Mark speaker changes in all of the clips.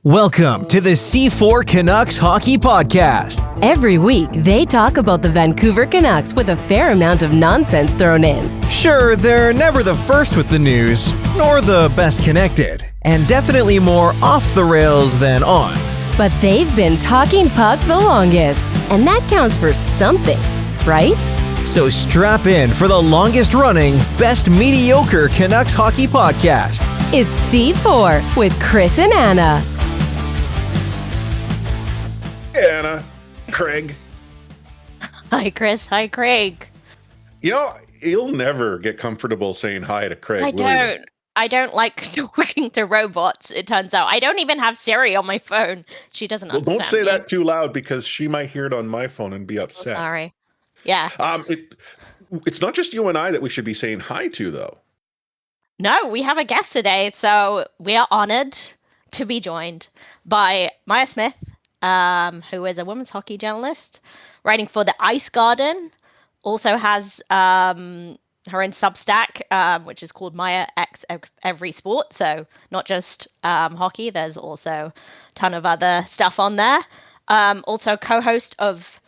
Speaker 1: Welcome to the C4 Canucks Hockey Podcast.
Speaker 2: Every week, they talk about the Vancouver Canucks with a fair amount of nonsense thrown in.
Speaker 1: Sure, they're never the first with the news, nor the best connected, and definitely more off the rails than on.
Speaker 2: But they've been talking puck the longest, and that counts for something, right?
Speaker 1: So strap in for the longest running, best mediocre Canucks Hockey Podcast.
Speaker 2: It's C4 with Chris and Anna.
Speaker 3: Hey, Anna. Craig.
Speaker 4: Hi, Chris. Hi, Craig.
Speaker 3: You know, you'll never get comfortable saying hi to Craig, will you?
Speaker 4: I don't like talking to robots, it turns out. I don't even have Siri on my phone. She doesn't understand
Speaker 3: Don't say
Speaker 4: me.
Speaker 3: that too loud because she might hear it on my phone and be
Speaker 4: Oh,
Speaker 3: upset.
Speaker 4: sorry. Yeah.
Speaker 3: It's not just you and I that we should be saying hi to, though.
Speaker 4: No, we have a guest today, so we are honored to be joined by Maya Smith, who is a women's hockey journalist, writing for the Ice Garden, also has her own Substack, which is called Maya X Every Sport. So not just hockey, there's also a ton of other stuff on there. Also co-host of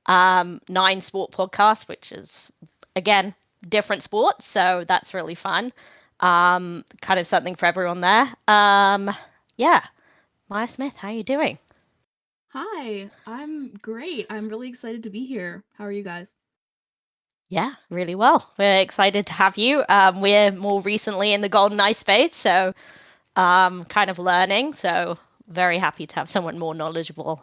Speaker 4: 9 Sport Podcast, which is, again, different sports. So that's really fun. Kind of something for everyone there. Yeah. Maya Smith, how are you doing?
Speaker 5: Hi, I'm great. I'm really excited to be here. How are you guys?
Speaker 4: Yeah, really well. We're excited to have you. We're more recently in the Golden Eye space, so kind of learning. So very happy to have someone more knowledgeable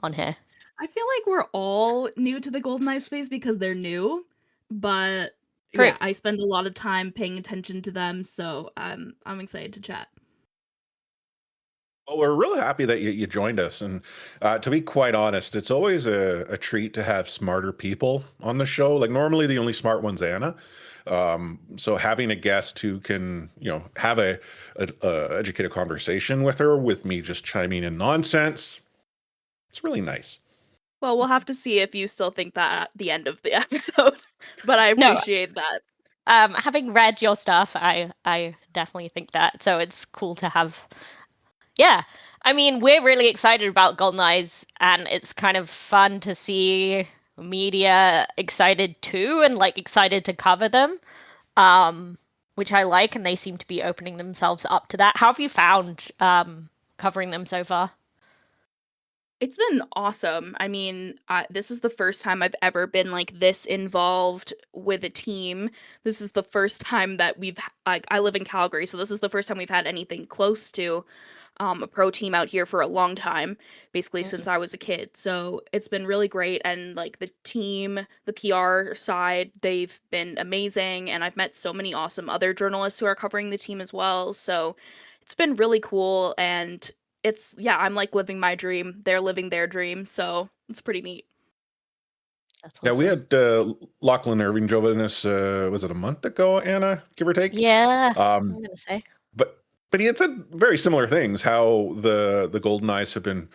Speaker 4: on here.
Speaker 5: I feel like we're all new to the Golden Eye space because they're new, but
Speaker 4: True.
Speaker 5: yeah, I spend a lot of time paying attention to them, so I'm excited to chat.
Speaker 3: Well, we're really happy that you joined us. And to be quite honest, it's always a treat to have smarter people on the show. Like normally the only smart one's Anna. So having a guest who can, have a educated conversation with her, with me just chiming in nonsense, it's really nice.
Speaker 5: Well, we'll have to see if you still think that at the end of the episode, but I
Speaker 4: No.
Speaker 5: appreciate that.
Speaker 4: Having read your stuff, I definitely think that. So it's cool to have. Yeah, I mean, we're really excited about Golden Eyes, and it's kind of fun to see media excited too, and like excited to cover them, which I like, and they seem to be opening themselves up to that. How have you found covering them so far?
Speaker 5: It's been awesome. I mean, this is the first time I've ever been like this involved with a team. This is the first time that I live in Calgary, so this is the first time we've had anything close to a pro team out here for a long time, basically since I was a kid. So it's been really great. And like the team, the PR side, they've been amazing. And I've met so many awesome other journalists who are covering the team as well. So it's been really cool. And I'm like living my dream. They're living their dream. So it's pretty neat.
Speaker 4: That's
Speaker 3: Yeah,
Speaker 4: awesome.
Speaker 3: we had Lachlan Irving join us, was it a month ago, Anna, give or take?
Speaker 4: Yeah, I'm going to say.
Speaker 3: But he had said very similar things, how the Golden Eyes have been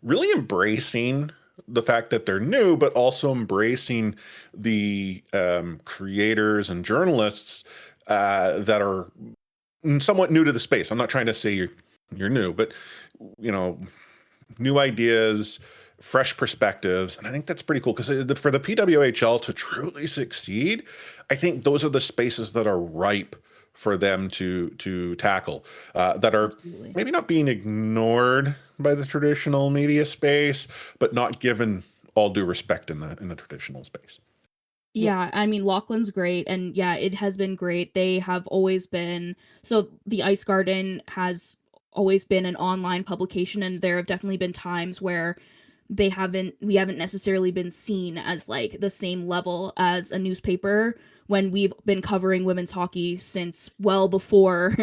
Speaker 3: really embracing the fact that they're new, but also embracing the creators and journalists that are somewhat new to the space. I'm not trying to say you're new, but new ideas, fresh perspectives. And I think that's pretty cool because for the PWHL to truly succeed, I think those are the spaces that are ripe for them to tackle, that are
Speaker 5: Absolutely.
Speaker 3: maybe not being ignored by the traditional media space, but not given all due respect in the traditional space.
Speaker 5: Yeah, I mean, Lachlan's great, and yeah, it has been great. They have always been, so the Ice Garden has always been an online publication, and there have definitely been times where we haven't necessarily been seen as like the same level as a newspaper when we've been covering women's hockey since well before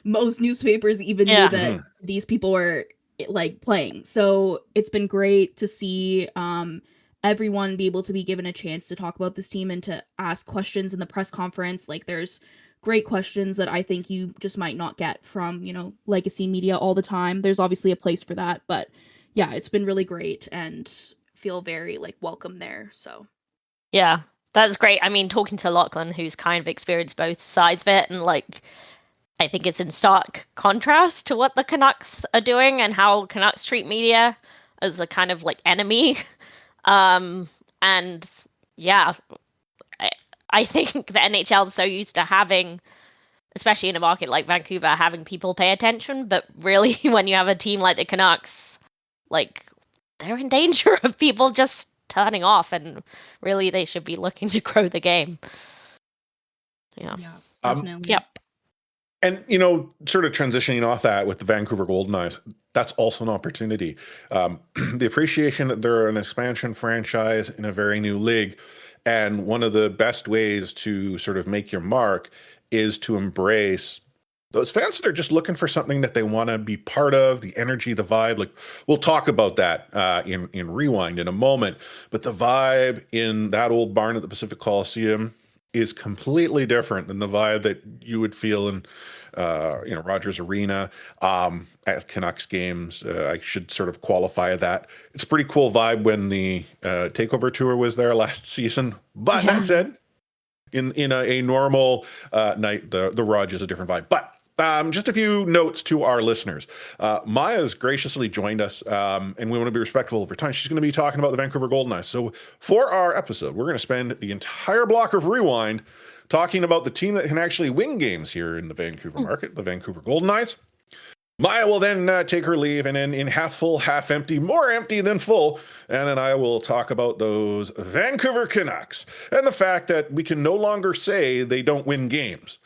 Speaker 5: most newspapers even knew that these people were like playing. So it's been great to see everyone be able to be given a chance to talk about this team and to ask questions in the press conference. Like there's great questions that I think you just might not get from, legacy media all the time. There's obviously a place for that, but yeah, it's been really great and feel very like welcome there. So
Speaker 4: Yeah, that's great. I mean, talking to Lachlan, who's kind of experienced both sides of it, and like I think it's in stark contrast to what the Canucks are doing and how Canucks treat media as a kind of like enemy. And yeah, I think the NHL is so used to having, especially in a market like Vancouver, having people pay attention. But really, when you have a team like the Canucks, like they're in danger of people just turning off, and really they should be looking to grow the game. Yeah.
Speaker 5: Yeah,
Speaker 3: Um,
Speaker 5: definitely.
Speaker 4: Yep.
Speaker 3: And, sort of transitioning off that with the Vancouver Golden Knights, that's also an opportunity. The appreciation that they're an expansion franchise in a very new league. And one of the best ways to sort of make your mark is to embrace those fans that are just looking for something that they want to be part of, the energy, the vibe. Like, we'll talk about that in Rewind in a moment. But the vibe in that old barn at the Pacific Coliseum is completely different than the vibe that you would feel in Rogers Arena at Canucks games. I should sort of qualify that. It's a pretty cool vibe when the takeover tour was there last season. But
Speaker 4: Yeah.
Speaker 3: that said, in a normal night, the Rog is a different vibe. But just a few notes to our listeners. Maya's graciously joined us, and we want to be respectful of her time. She's going to be talking about the Vancouver Golden Knights. So for our episode, we're going to spend the entire block of Rewind talking about the team that can actually win games here in the Vancouver market, the Vancouver Golden Knights. Maya will then take her leave, and then in half full, half empty, more empty than full, Anna and I will talk about those Vancouver Canucks and the fact that we can no longer say they don't win games.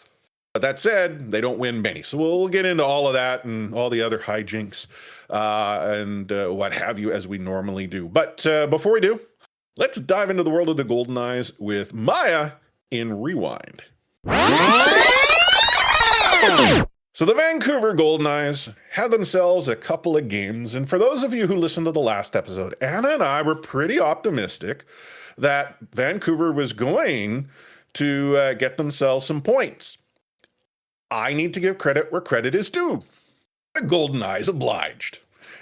Speaker 3: But that said, they don't win many. So we'll get into all of that and all the other hijinks and what have you as we normally do. But before we do, let's dive into the world of the Golden Eyes with Maya in Rewind. So the Vancouver Golden Eyes had themselves a couple of games. And for those of you who listened to the last episode, Anna and I were pretty optimistic that Vancouver was going to get themselves some points. I need to give credit where credit is due. The Golden Eyes obliged.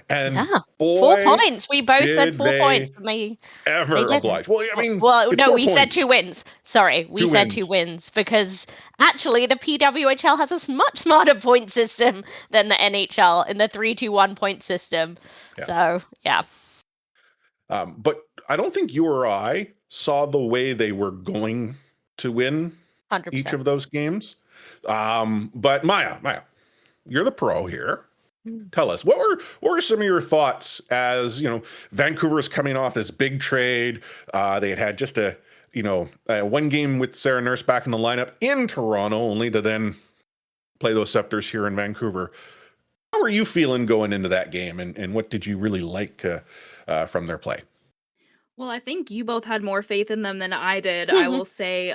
Speaker 3: And
Speaker 4: Yeah.
Speaker 3: boy,
Speaker 4: 4 points. We both said
Speaker 3: did
Speaker 4: 4
Speaker 3: they
Speaker 4: points. And they
Speaker 3: ever
Speaker 4: didn't.
Speaker 3: oblige. Well, I mean,
Speaker 4: Well,
Speaker 3: it's
Speaker 4: no,
Speaker 3: 4
Speaker 4: we said
Speaker 3: points.
Speaker 4: 2 wins. Sorry, we
Speaker 3: Two
Speaker 4: said
Speaker 3: wins.
Speaker 4: 2 wins because actually the PWHL has a much smarter point system than the NHL in the 3-2-1 point system.
Speaker 3: Yeah.
Speaker 4: So, yeah.
Speaker 3: But I don't think you or I saw the way they were going to win
Speaker 4: 100%.
Speaker 3: each of those games. But Maya, you're the pro here. Tell us, what were some of your thoughts as, Vancouver is coming off this big trade. They had just a one game with Sarah Nurse back in the lineup in Toronto, only to then play those Scepters here in Vancouver. How were you feeling going into that game, and what did you really like from their play?
Speaker 5: Well, I think you both had more faith in them than I did. I will say,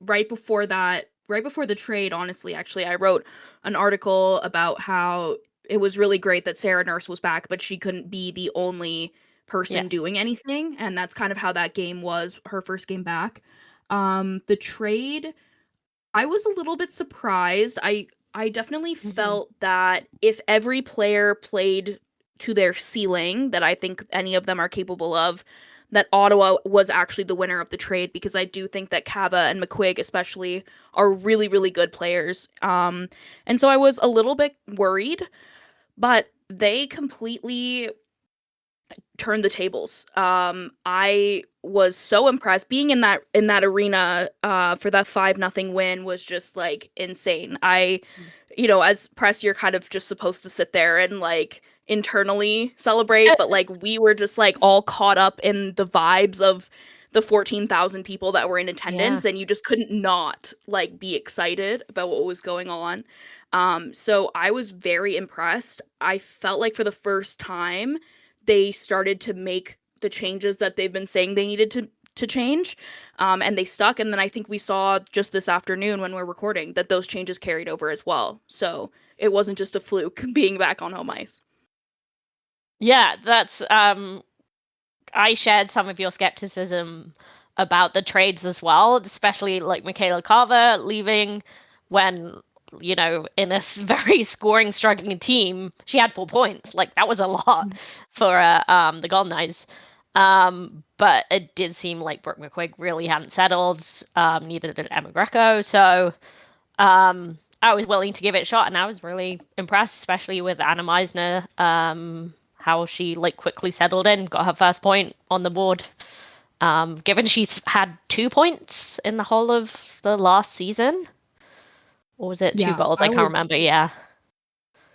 Speaker 5: right before the trade, honestly, actually, I wrote an article about how it was really great that Sarah Nurse was back, but she couldn't be the only person
Speaker 4: Yes.
Speaker 5: doing anything, and that's kind of how that game was, her first game back. The trade, I was a little bit surprised. I definitely felt that if every player played to their ceiling, that I think any of them are capable of, that Ottawa was actually the winner of the trade, because I do think that Cava and McQuigg especially are really, really good players. And so I was a little bit worried, but they completely turned the tables. I was so impressed. Being in that arena for that 5-0 win was just like insane. As press, you're kind of just supposed to sit there and like internally celebrate, but like we were just like all caught up in the vibes of the 14,000 people that were in attendance, and you just couldn't not like be excited about what was going on. So I was very impressed. I felt like for the first time they started to make the changes that they've been saying they needed to change, and they stuck. And then I think we saw just this afternoon when we're recording that those changes carried over as well. So it wasn't just a fluke being back on home ice.
Speaker 4: Yeah, that's I shared some of your skepticism about the trades as well, especially like Michaela Carver leaving when, in a very scoring struggling team, she had 4 points. Like that was a lot for the Golden Knights. But it did seem like Brooke McQuigg really hadn't settled. Neither did Emma Greco. So I was willing to give it a shot, and I was really impressed, especially with Anna Meisner. How she like quickly settled in, got her first point on the board. Given she's had 2 points in the whole of the last season, or was it two
Speaker 5: Yeah,
Speaker 4: goals? I can't remember. Yeah.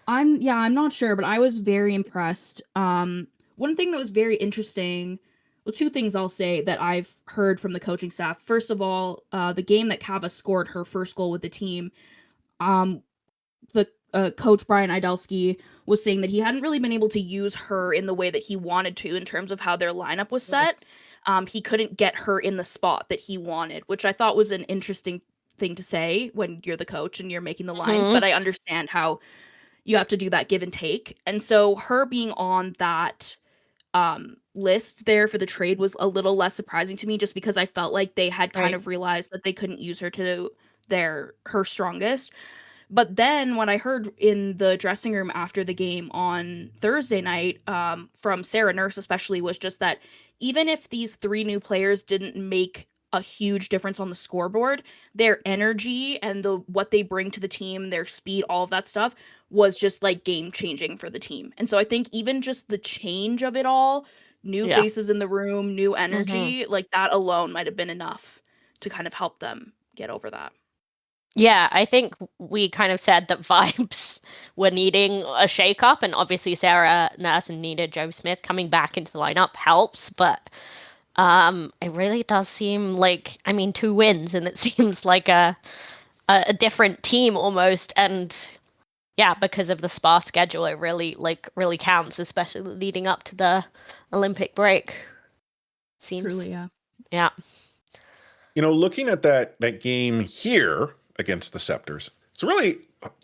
Speaker 5: I'm not sure, but I was very impressed. One thing that was very interesting, well, two things I'll say that I've heard from the coaching staff. First of all, the game that Kava scored her first goal with the team, um, the coach Brian Idelsky was saying that he hadn't really been able to use her in the way that he wanted to in terms of how their lineup was set. He couldn't get her in the spot that he wanted, which I thought was an interesting thing to say when you're the coach and you're making the lines, but I understand how you have to do that give and take. And so her being on that list there for the trade was a little less surprising to me, just because I felt like they had kind of realized that they couldn't use her to her strongest. But then what I heard in the dressing room after the game on Thursday night, from Sarah Nurse especially, was just that even if these three new players didn't make a huge difference on the scoreboard, their energy and what they bring to the team, their speed, all of that stuff was just like game changing for the team. And so I think even just the change of it all, new
Speaker 4: Yeah.
Speaker 5: faces in the room, new energy, like that alone might have been enough to kind of help them get over that.
Speaker 4: Yeah, I think we kind of said that vibes were needing a shake-up, and obviously Sarah Nurse and needed Joe Smith coming back into the lineup helps, but it really does seem like, I mean, 2 wins, and it seems like a different team almost, and yeah, because of the spa schedule, it really counts, especially leading up to the Olympic break. Seems.
Speaker 5: Truly, yeah.
Speaker 4: Yeah.
Speaker 3: Looking at that game here against the Scepters, it's really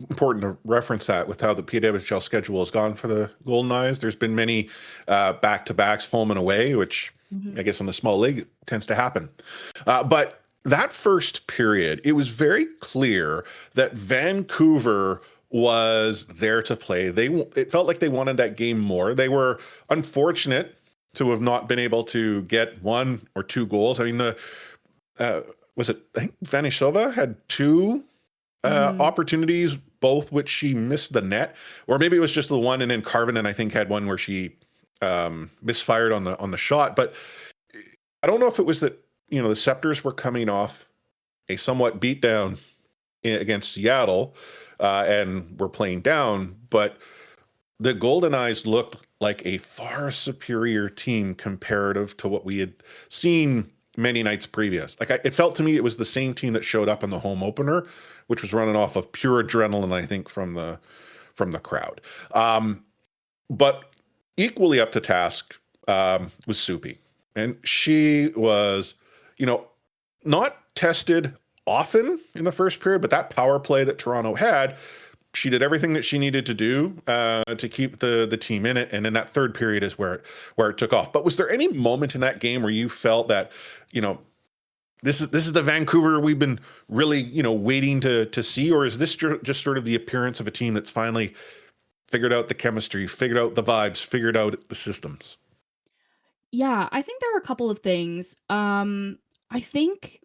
Speaker 3: important to reference that with how the PWHL schedule has gone for the Golden Eyes. There's been many back-to-backs home and away, which I guess on the small league tends to happen. But that first period, it was very clear that Vancouver was there to play. It felt like they wanted that game more. They were unfortunate to have not been able to get 1 or 2 goals. I mean, I think Vanishova had 2 opportunities, both which she missed the net, or maybe it was just the one, and then Carvin, I think, had one where she misfired on the shot. But I don't know if it was that the Scepters were coming off a somewhat beatdown against Seattle and were playing down, but the Golden Eyes looked like a far superior team comparative to what we had seen many nights previous. Like it felt to me it was the same team that showed up in the home opener, which was running off of pure adrenaline, I think, from the crowd. But equally up to task was Soupy. And she was, not tested often in the first period, but that power play that Toronto had, she did everything that she needed to do to keep the team in it. And in that third period is where it took off. But was there any moment in that game where you felt that, this is the Vancouver we've been really, waiting to see? Or is this just sort of the appearance of a team that's finally figured out the chemistry, figured out the vibes, figured out the systems?
Speaker 5: Yeah, I think there are a couple of things. I think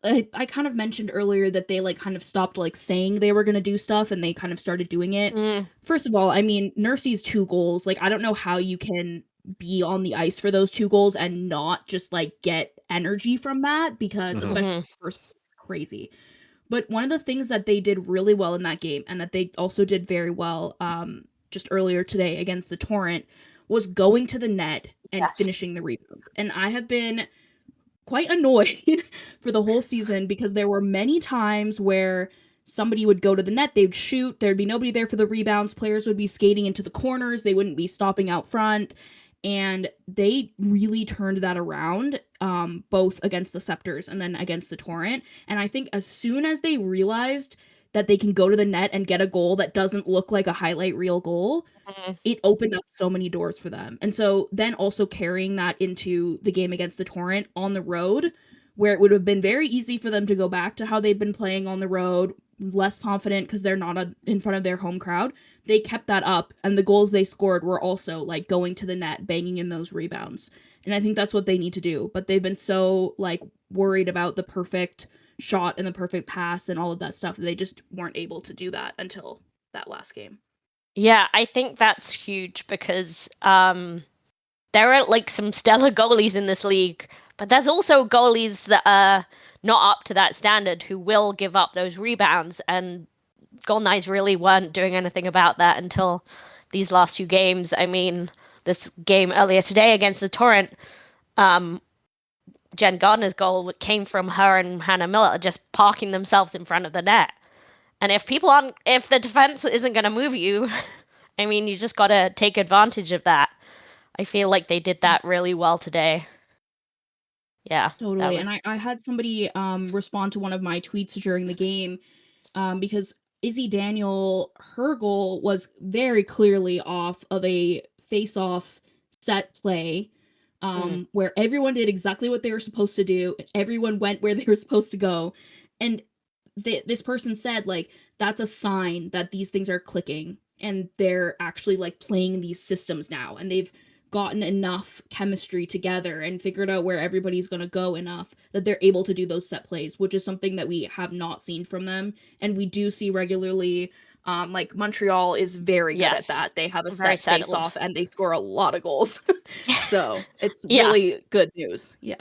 Speaker 5: I kind of mentioned earlier that they like kind of stopped like saying they were going to do stuff and they kind of started doing it. First of all, I mean, Nursey's 2 goals, like I don't know how you can be on the ice for those 2 goals and not just like get energy from that, because especially first, crazy. But one of the things that they did really well in that game, and that they also did very well just earlier today against the Torrent, was going to the net and finishing the rebounds. And I have been quite annoyed for the whole season because there were many times where somebody would go to the net, they'd shoot, there'd be nobody there for the rebounds, players would be skating into the corners, they wouldn't be stopping out front, and they really turned that around, both against the Scepters and then against the Torrent. And I think as soon as they realized that they can go to the net and get a goal that doesn't look like a highlight reel goal, it opened up so many doors for them. And so then also carrying that into the game against the Torrent on the road, where it would have been very easy for them to go back to how they've been playing on the road, less confident because they're not in front of their home crowd. They kept that up, and the goals they scored were also like going to the net, banging in those rebounds. And I think that's what they need to do. But they've been so like worried about the perfect shot and the perfect pass and all of that stuff. They just weren't able to do that until that last game.
Speaker 4: Yeah, I think that's huge because there are like some stellar goalies in this league, but there's also goalies that are not up to that standard who will give up those rebounds, and Golden Knights really weren't doing anything about that until these last 2 games. I mean, this game earlier today against the Torrent, Jen Gardner's goal came from her and Hannah Miller just parking themselves in front of the net. And if the defense isn't going to move you, I mean, you just got to take advantage of that. I feel like they did that really well today. Yeah,
Speaker 5: Totally. And I had somebody respond to one of my tweets during the game because Izzy Daniel, her goal was very clearly off of a face-off set play where everyone did exactly what they were supposed to do. Everyone went where they were supposed to go. And this person said, like, that's a sign that these things are clicking and they're actually, like, playing these systems now. And they've gotten enough chemistry together and figured out where everybody's going to go enough that they're able to do those set plays, which is something that we have not seen from them. And we do see regularly, like Montreal is very good at that. They have a
Speaker 4: very
Speaker 5: set face
Speaker 4: settled.
Speaker 5: off and they score a lot of goals. So it's
Speaker 4: Yeah.
Speaker 5: really good news. Yeah.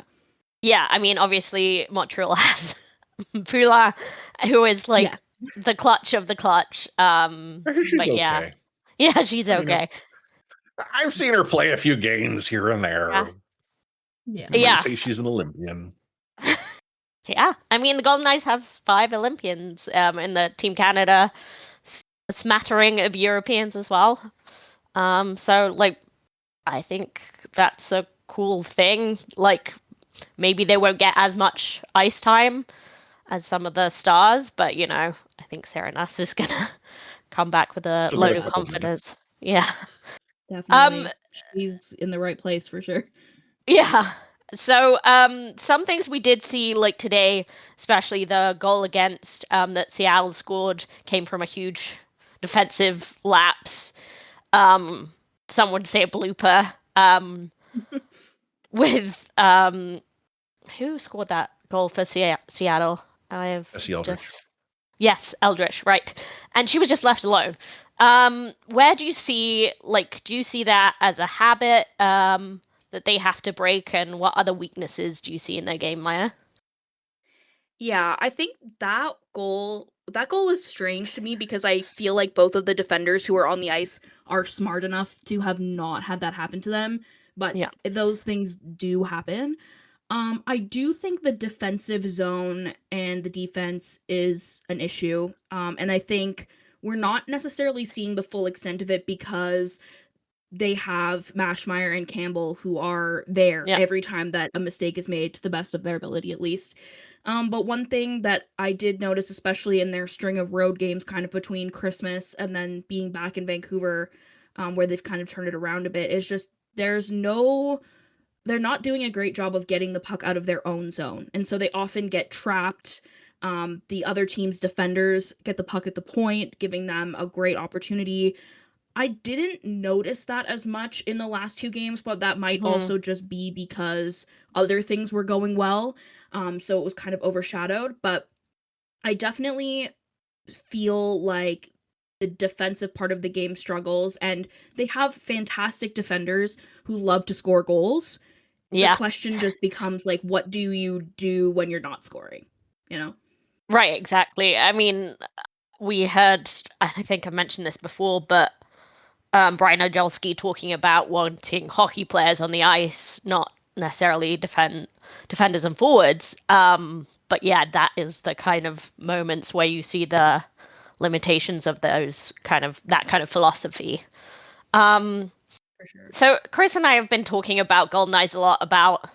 Speaker 4: Yeah, I mean, obviously Montreal has Pula, who is like
Speaker 5: Yes.
Speaker 4: the clutch of the clutch.
Speaker 3: She's
Speaker 4: But yeah.
Speaker 3: okay.
Speaker 4: Yeah, she's
Speaker 3: I mean,
Speaker 4: okay.
Speaker 3: I've seen her play a few games here and there.
Speaker 4: Yeah.
Speaker 5: Yeah.
Speaker 3: You might
Speaker 4: Yeah.
Speaker 3: say she's an Olympian.
Speaker 4: Yeah, I mean, the Golden Knights have 5 Olympians in the Team Canada, a smattering of Europeans as well. So like, I think that's a cool thing. Like, maybe they won't get as much ice time as some of the stars, but you know, I think Sarah Nass is gonna come back with a
Speaker 3: She'll
Speaker 4: load
Speaker 3: get a
Speaker 4: of
Speaker 3: couple
Speaker 4: confidence. Yeah.
Speaker 5: Definitely. She's in the right place for sure.
Speaker 4: Yeah. So, some things we did see like today, especially the goal against that Seattle scored, came from a huge defensive lapse. Some would say a blooper. With who scored that goal for Seattle? I have
Speaker 3: Jesse Eldridge.
Speaker 4: Yes, Eldritch, right. And she was just left alone. Where do you see that as a habit that they have to break, and what other weaknesses do you see in their game, Maya?
Speaker 5: Yeah, I think that goal is strange to me because I feel like both of the defenders who are on the ice are smart enough to have not had that happen to them, but
Speaker 4: Yeah.
Speaker 5: those things do happen. I do think the defensive zone and the defense is an issue. And I think we're not necessarily seeing the full extent of it because they have Mashmeyer and Campbell who are there
Speaker 4: Yeah.
Speaker 5: every time that a mistake is made to the best of their ability, at least. But one thing that I did notice, especially in their string of road games, kind of between Christmas and then being back in Vancouver, where they've kind of turned it around a bit, is just they're not doing a great job of getting the puck out of their own zone. And so they often get trapped. The other team's defenders get the puck at the point, giving them a great opportunity. I didn't notice that as much in the last 2 games, but that might also just be because other things were going well. So it was kind of overshadowed. But I definitely feel like the defensive part of the game struggles, and they have fantastic defenders who love to score goals. The
Speaker 4: Yeah.
Speaker 5: question just becomes like, what do you do when you're not scoring? You know?
Speaker 4: Right, exactly. I mean, we heard, I think I mentioned this before, but Brian Ojelski talking about wanting hockey players on the ice, not necessarily defenders and forwards. But yeah, that is the kind of moments where you see the limitations of that kind of philosophy.
Speaker 5: For sure.
Speaker 4: So Chris and I have been talking about Golden Eyes a lot, about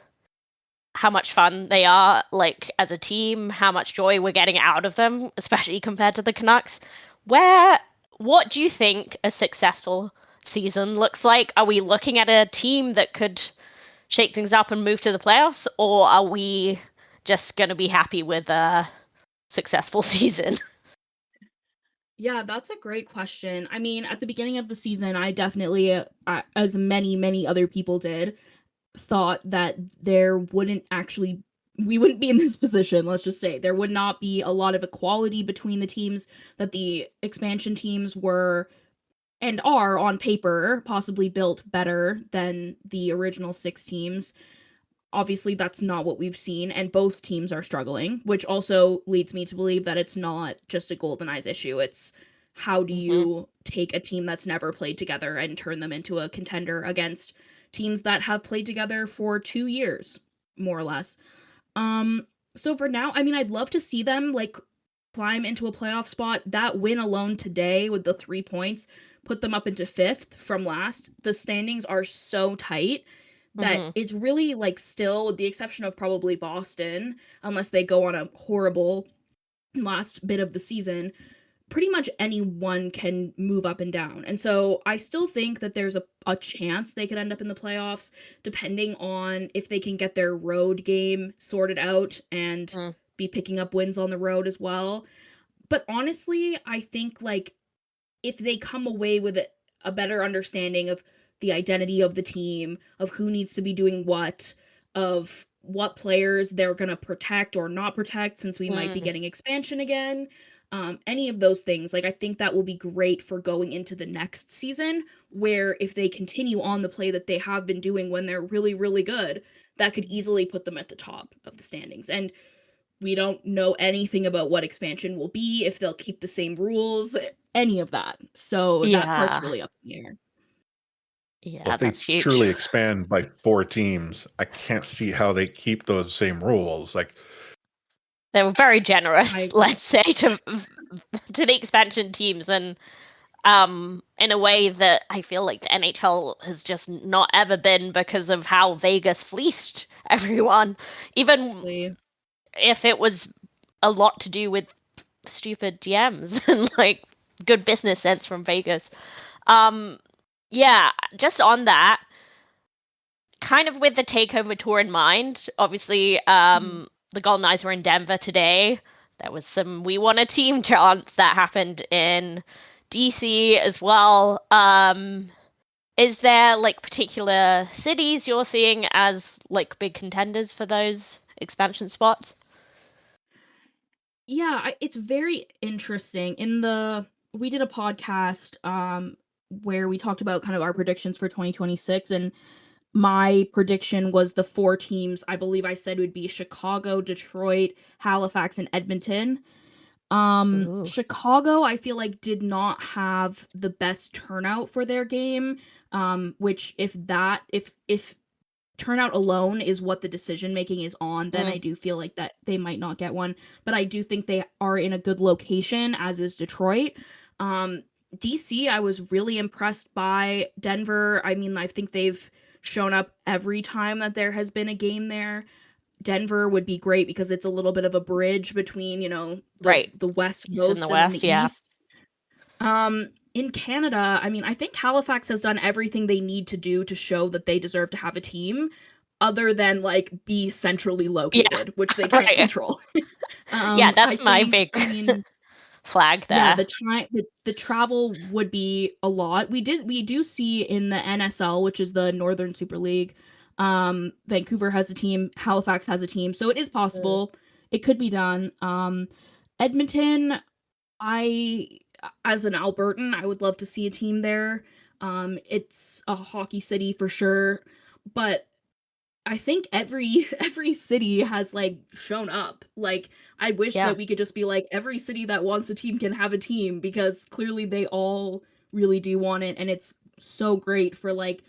Speaker 4: how much fun they are, like as a team, how much joy we're getting out of them, especially compared to the Canucks. What do you think a successful season looks like? Are we looking at a team that could shake things up and move to the playoffs, or are we just going to be happy with a successful season?
Speaker 5: Yeah, that's a great question. I mean, at the beginning of the season, I definitely, as many other people did, thought that there wouldn't actually we wouldn't be in this position, let's just say. There would not be a lot of equality between the teams, that the expansion teams were and are on paper possibly built better than the original 6 teams. Obviously, that's not what we've seen, and both teams are struggling, which also leads me to believe that it's not just a Golden Eyes issue. It's how do you take a team that's never played together and turn them into a contender against teams that have played together for 2 years, more or less. So for now, I mean, I'd love to see them like climb into a playoff spot. That win alone today with the 3 points put them up into 5th from last. The standings are so tight that it's really like still, with the exception of probably Boston, unless they go on a horrible last bit of the season, pretty much anyone can move up and down. And so I still think that there's a chance they could end up in the playoffs, depending on if they can get their road game sorted out and be picking up wins on the road as well. But honestly, I think like if they come away with a better understanding of the identity of the team, of who needs to be doing what, of what players they're going to protect or not protect, since we might be getting expansion again, any of those things, like I think that will be great for going into the next season, where if they continue on the play that they have been doing when they're really, really good, that could easily put them at the top of the standings. And we don't know anything about what expansion will be, if they'll keep the same rules, any of that. So that part's really up in the air.
Speaker 4: Yeah,
Speaker 3: Well, if they
Speaker 4: that's huge.
Speaker 3: truly expand by 4 teams, I can't see how they keep those same rules. Like,
Speaker 4: they were very generous, let's say, to the expansion teams, and in a way that I feel like the NHL has just not ever been, because of how Vegas fleeced everyone. Even if it was a lot to do with stupid GMs and like good business sense from Vegas. Yeah, just on that, kind of with the takeover tour in mind, obviously, the Golden Eyes were in Denver today. There was some "we want a team" chants that happened in DC as well. Is there like particular cities you're seeing as like big contenders for those expansion spots?
Speaker 5: Yeah, it's very interesting. We did a podcast where we talked about kind of our predictions for 2026, and my prediction was the 4 teams I believe I said would be Chicago, Detroit, Halifax, and Edmonton. Chicago, I feel like, did not have the best turnout for their game, which if turnout alone is what the decision making is on, then I do feel like that they might not get one. But I do think they are in a good location, as is Detroit. DC, I was really impressed by. Denver, I mean, I think they've shown up every time that there has been a game there. Denver would be great because it's a little bit of a bridge between, the West Coast and the East. In Canada, I mean, I think Halifax has done everything they need to do to show that they deserve to have a team, other than like be centrally located, which they can't control.
Speaker 4: Yeah, that's my big flag there.
Speaker 5: Yeah, the travel would be a lot. We do see in the NSL, which is the Northern Super League, Vancouver has a team, Halifax has a team, so it is possible. It could be done. Edmonton, as an Albertan, I would love to see a team there. It's a hockey city for sure, but I think every city has like shown up. Like, I wish that we could just be like, every city that wants a team can have a team, because clearly they all really do want it, and it's so great for like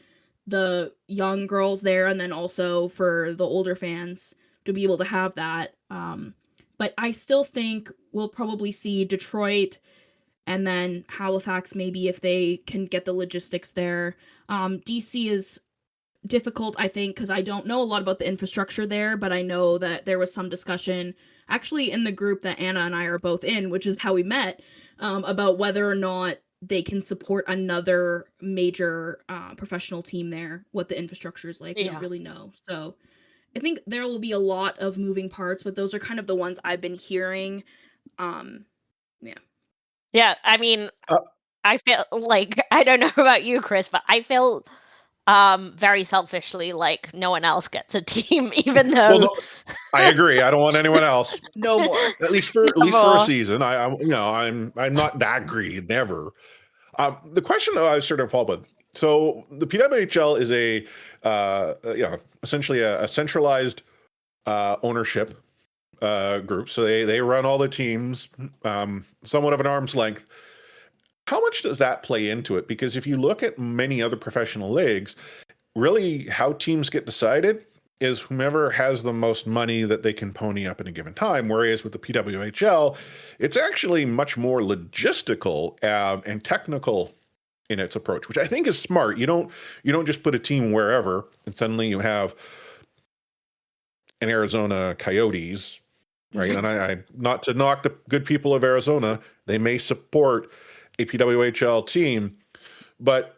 Speaker 5: the young girls there, and then also for the older fans to be able to have that. But I still think we'll probably see Detroit and then Halifax, maybe, if they can get the logistics there. DC is difficult, I think, because I don't know a lot about the infrastructure there, but I know that there was some discussion actually in the group that Anna and I are both in, which is how we met, about whether or not they can support another major professional team there, what the infrastructure is like. We don't really know. So I think there will be a lot of moving parts, but those are kind of the ones I've been hearing.
Speaker 4: Yeah, I mean, I feel like, I don't know about you, Chris, but I feel very selfishly, like no one else gets a team, even
Speaker 3: Well,
Speaker 4: though
Speaker 3: no, I agree. I don't want anyone else.
Speaker 5: No more.
Speaker 3: At least for a
Speaker 4: more.
Speaker 3: season. I'm not that greedy. Never. The question that I was sort of followed with. So the PWHL is essentially a centralized ownership group. So they run all the teams, somewhat of an arm's length. How much does that play into it? Because if you look at many other professional leagues, really how teams get decided is whomever has the most money that they can pony up in a given time. Whereas with the PWHL, it's actually much more logistical and technical in its approach, which I think is smart. You don't just put a team wherever and suddenly you have an Arizona Coyotes, right? And I not to knock the good people of Arizona, they may support a PWHL team, but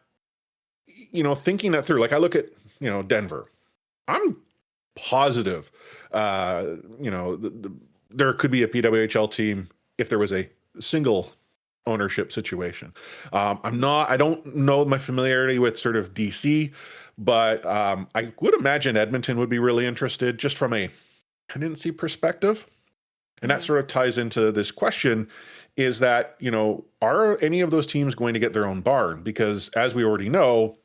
Speaker 3: thinking that through, like I look at Denver, I'm positive, there could be a PWHL team if there was a single ownership situation. I don't know my familiarity with sort of DC, but I would imagine Edmonton would be really interested just from a tenancy perspective. And that sort of ties into this question is that, are any of those teams going to get their own barn? Because as we already know,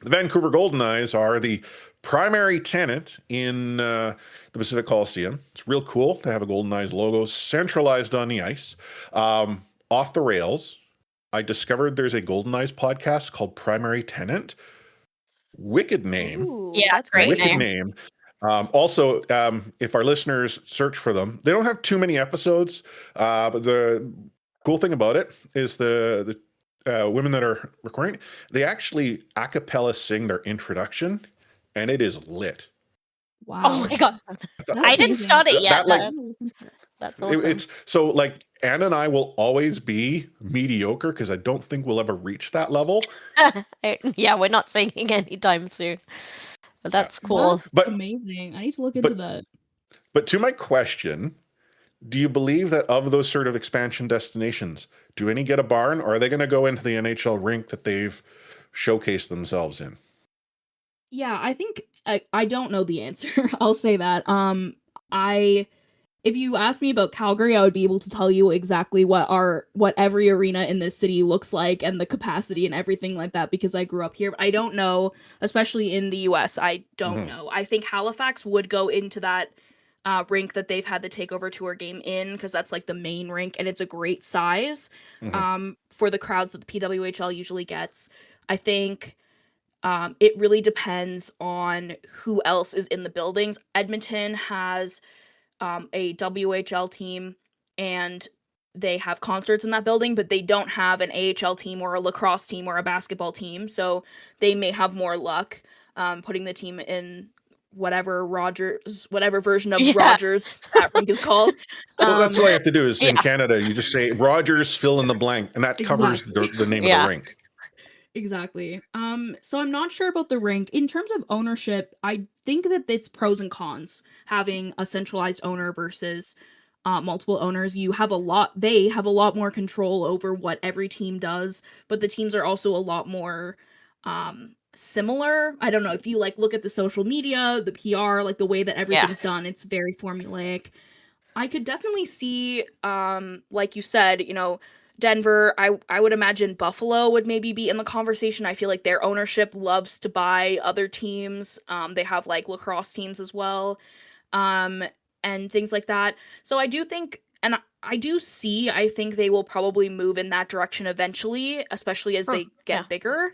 Speaker 3: the Vancouver Golden Knights are the primary tenant in the Pacific Coliseum. It's real cool to have a Golden Knights logo centralized on the ice. Off the rails, I discovered there's a Golden Knights podcast called Primary Tenant. Wicked name.
Speaker 5: Ooh,
Speaker 4: Yeah,
Speaker 5: that's
Speaker 4: great
Speaker 5: great.
Speaker 3: Wicked name. Also, if our listeners search for them, they don't have too many episodes. But the cool thing about it is the women that are recording, they actually a cappella sing their introduction, and it is lit.
Speaker 5: Wow.
Speaker 4: Oh my god,
Speaker 5: That's
Speaker 4: I didn't
Speaker 5: amazing.
Speaker 4: start it yet.
Speaker 3: That, like,
Speaker 4: That's awesome.
Speaker 3: It's so like Anna and I will always be mediocre because I don't think we'll ever reach that level.
Speaker 4: Yeah, we're not singing anytime soon. But that's cool.
Speaker 5: That's
Speaker 3: But-
Speaker 5: amazing. I need to look into
Speaker 3: but-
Speaker 5: that.
Speaker 3: But to my question, do you believe that of those sort of expansion destinations, do any get a barn, or are they going to go into the NHL rink that they've showcased themselves in?
Speaker 5: Yeah, I think I don't know the answer. I'll say that. If you asked me about Calgary, I would be able to tell you exactly what every arena in this city looks like and the capacity and everything like that because I grew up here. But I don't know, especially in the US, I don't know. I think Halifax would go into that rink that they've had the takeover tour game in because that's like the main rink and it's a great size for the crowds that the PWHL usually gets. I think it really depends on who else is in the buildings. Edmonton has a WHL team and they have concerts in that building, but they don't have an AHL team or a lacrosse team or a basketball team. So they may have more luck putting the team in whatever version of Rogers that rink is called.
Speaker 3: Well, that's all you have to do is in
Speaker 4: yeah.
Speaker 3: Canada, you just say Rogers, fill in the blank, and that covers the name of the rink.
Speaker 5: Exactly. So I'm not sure about the rink. In terms of ownership, I think that it's pros and cons having a centralized owner versus multiple owners. They have a lot more control over what every team does, but the teams are also a lot more similar. I don't know if you look at the social media, the PR, like the way that everything's done, it's very formulaic. I could definitely see, like you said, Denver, I would imagine Buffalo would maybe be in the conversation. I feel like their ownership loves to buy other teams. They have lacrosse teams as well, and things like that. So I do think, and I think they will probably move in that direction eventually, especially as they get bigger.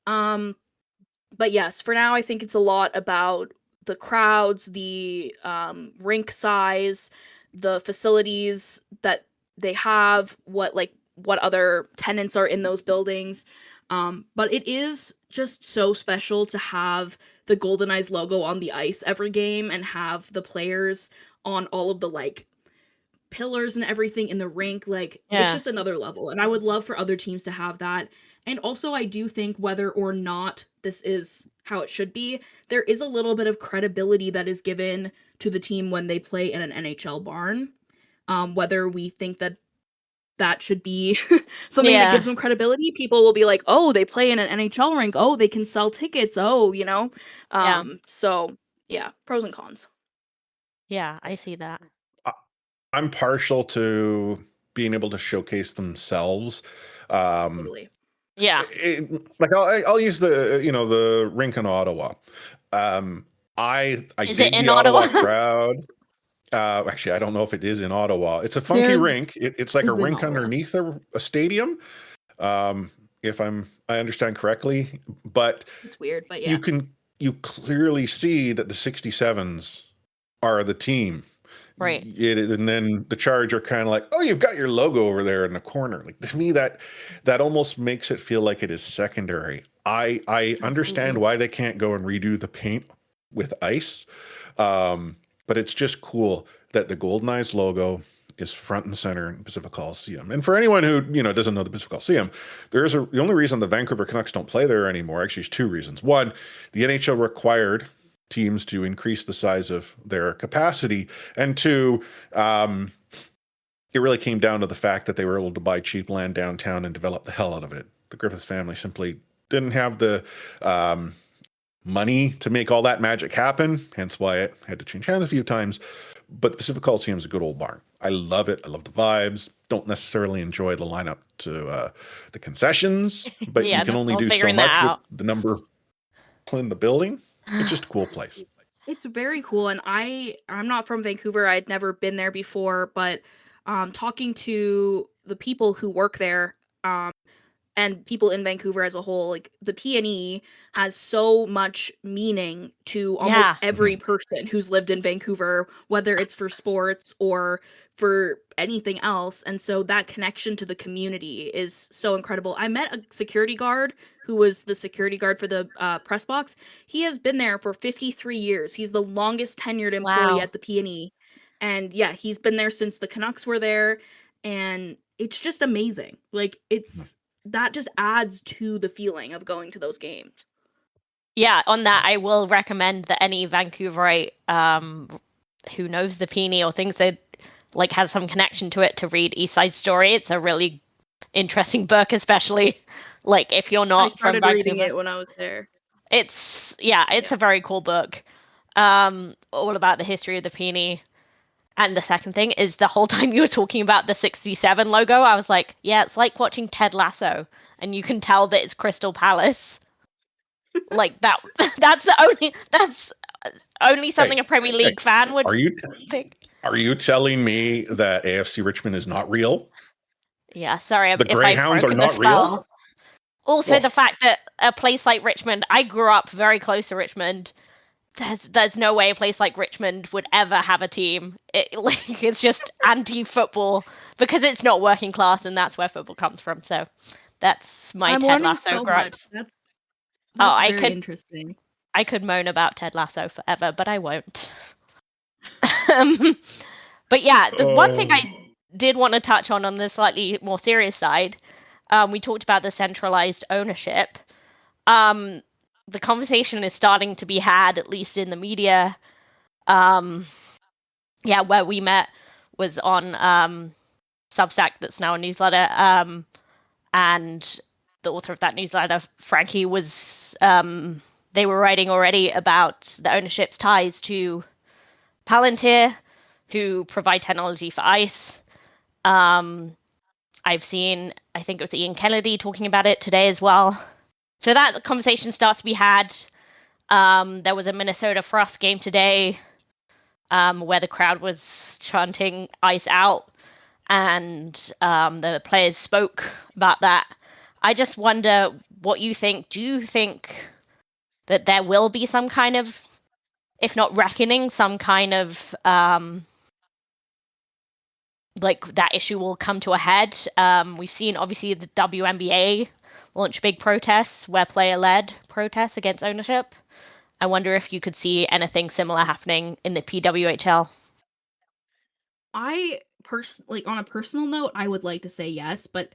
Speaker 5: But yes, for now, I think it's a lot about the crowds, the rink size, the facilities that they have, what other tenants are in those buildings. But it is just so special to have the Golden Eyes logo on the ice every game and have the players on all of the pillars and everything in the rink. It's just another level. And I would love for other teams to have that. And also, I do think whether or not this is how it should be, there is a little bit of credibility that is given to the team when they play in an NHL barn. Whether we think that that should be something that gives them credibility. People will be like, oh, they play in an NHL rink. Oh, they can sell tickets. Oh, So yeah, pros and cons.
Speaker 4: Yeah, I see that.
Speaker 3: I'm partial to being able to showcase themselves.
Speaker 5: Totally.
Speaker 4: Yeah.
Speaker 3: I'll use the rink in Ottawa. I
Speaker 4: Is it
Speaker 3: dig
Speaker 4: in
Speaker 3: the Ottawa
Speaker 4: Ottawa?
Speaker 3: crowd. Actually, I don't know if it is in Ottawa. It's a funky rink. It's like a
Speaker 5: It's in
Speaker 3: rink
Speaker 5: Ottawa.
Speaker 3: underneath a stadium, if I understand correctly. But
Speaker 5: It's weird, but yeah.
Speaker 3: you clearly see that the 67s are the team.
Speaker 4: Right.
Speaker 3: And then the Charge are kind of like, oh, you've got your logo over there in the corner. Like, to me, that almost makes it feel like it is secondary. I understand why they can't go and redo the paint with ice, but it's just cool that the Golden Eyes logo is front and center in Pacific Coliseum. And for anyone who doesn't know the Pacific Coliseum, the only reason the Vancouver Canucks don't play there anymore, actually, is two reasons. One, the NHL required teams to increase the size of their capacity, and two, it really came down to the fact that they were able to buy cheap land downtown and develop the hell out of it. The Griffiths family simply didn't have the money to make all that magic happen, hence why it had to change hands a few times. But the Pacific Coliseum is a good old barn. I love it. I love the vibes. Don't necessarily enjoy the lineup to the concessions, but you can only do so much with the number of people in the building. It's just a cool place.
Speaker 5: It's very cool, and I'm not from Vancouver. I'd never been there before, but talking to the people who work there, and people in Vancouver as a whole, like the PNE has so much meaning to almost every person who's lived in Vancouver, whether it's for sports or for anything else. And so that connection to the community is so incredible. I met a security guard who was the security guard for the press box. He has been there for 53 years. He's the longest tenured employee at the PNE. And yeah, he's been there since the Canucks were there. And it's just amazing. Like, that just adds to the feeling of going to those games.
Speaker 4: Yeah, on that, I will recommend that any Vancouverite who knows the PNE or thinks that has some connection to it to read East Side Story. It's a really interesting book, especially if you're not from Vancouver.
Speaker 5: I started reading it when I was there.
Speaker 4: It's a very cool book, all about the history of the PNE. And the second thing is, the whole time you were talking about the 67 logo, I was like, yeah, it's like watching Ted Lasso, and you can tell that it's Crystal Palace. That's only something a Premier League fan would think.
Speaker 3: Are you telling me that AFC Richmond is not real?
Speaker 4: Yeah, sorry.
Speaker 3: The Greyhounds are not real?
Speaker 4: Also, the fact that a place like Richmond, I grew up very close to Richmond. There's no way a place like Richmond would ever have a team. It's just anti-football because it's not working class, and that's where football comes from. So that's my Ted Lasso gripes.
Speaker 5: That's very interesting.
Speaker 4: I could moan about Ted Lasso forever, but I won't. But yeah, the one thing I did want to touch on the slightly more serious side, we talked about the centralized ownership. The conversation is starting to be had, at least in the media. Where we met was on Substack, that's now a newsletter. And the author of that newsletter, Frankie, was they were writing already about the ownership's ties to Palantir, who provide technology for ice. I've seen, I think it was Ian Kennedy talking about it today as well. So that conversation starts to be had. There was a Minnesota Frost game today where the crowd was chanting ice out, and the players spoke about that. I just wonder what you think. Do you think that there will be some kind of, if not reckoning, some kind of that issue will come to a head? We've seen obviously the WNBA launch big protests, where player-led protests against ownership. I wonder if you could see anything similar happening in the PWHL.
Speaker 5: On a personal note, I would like to say yes, but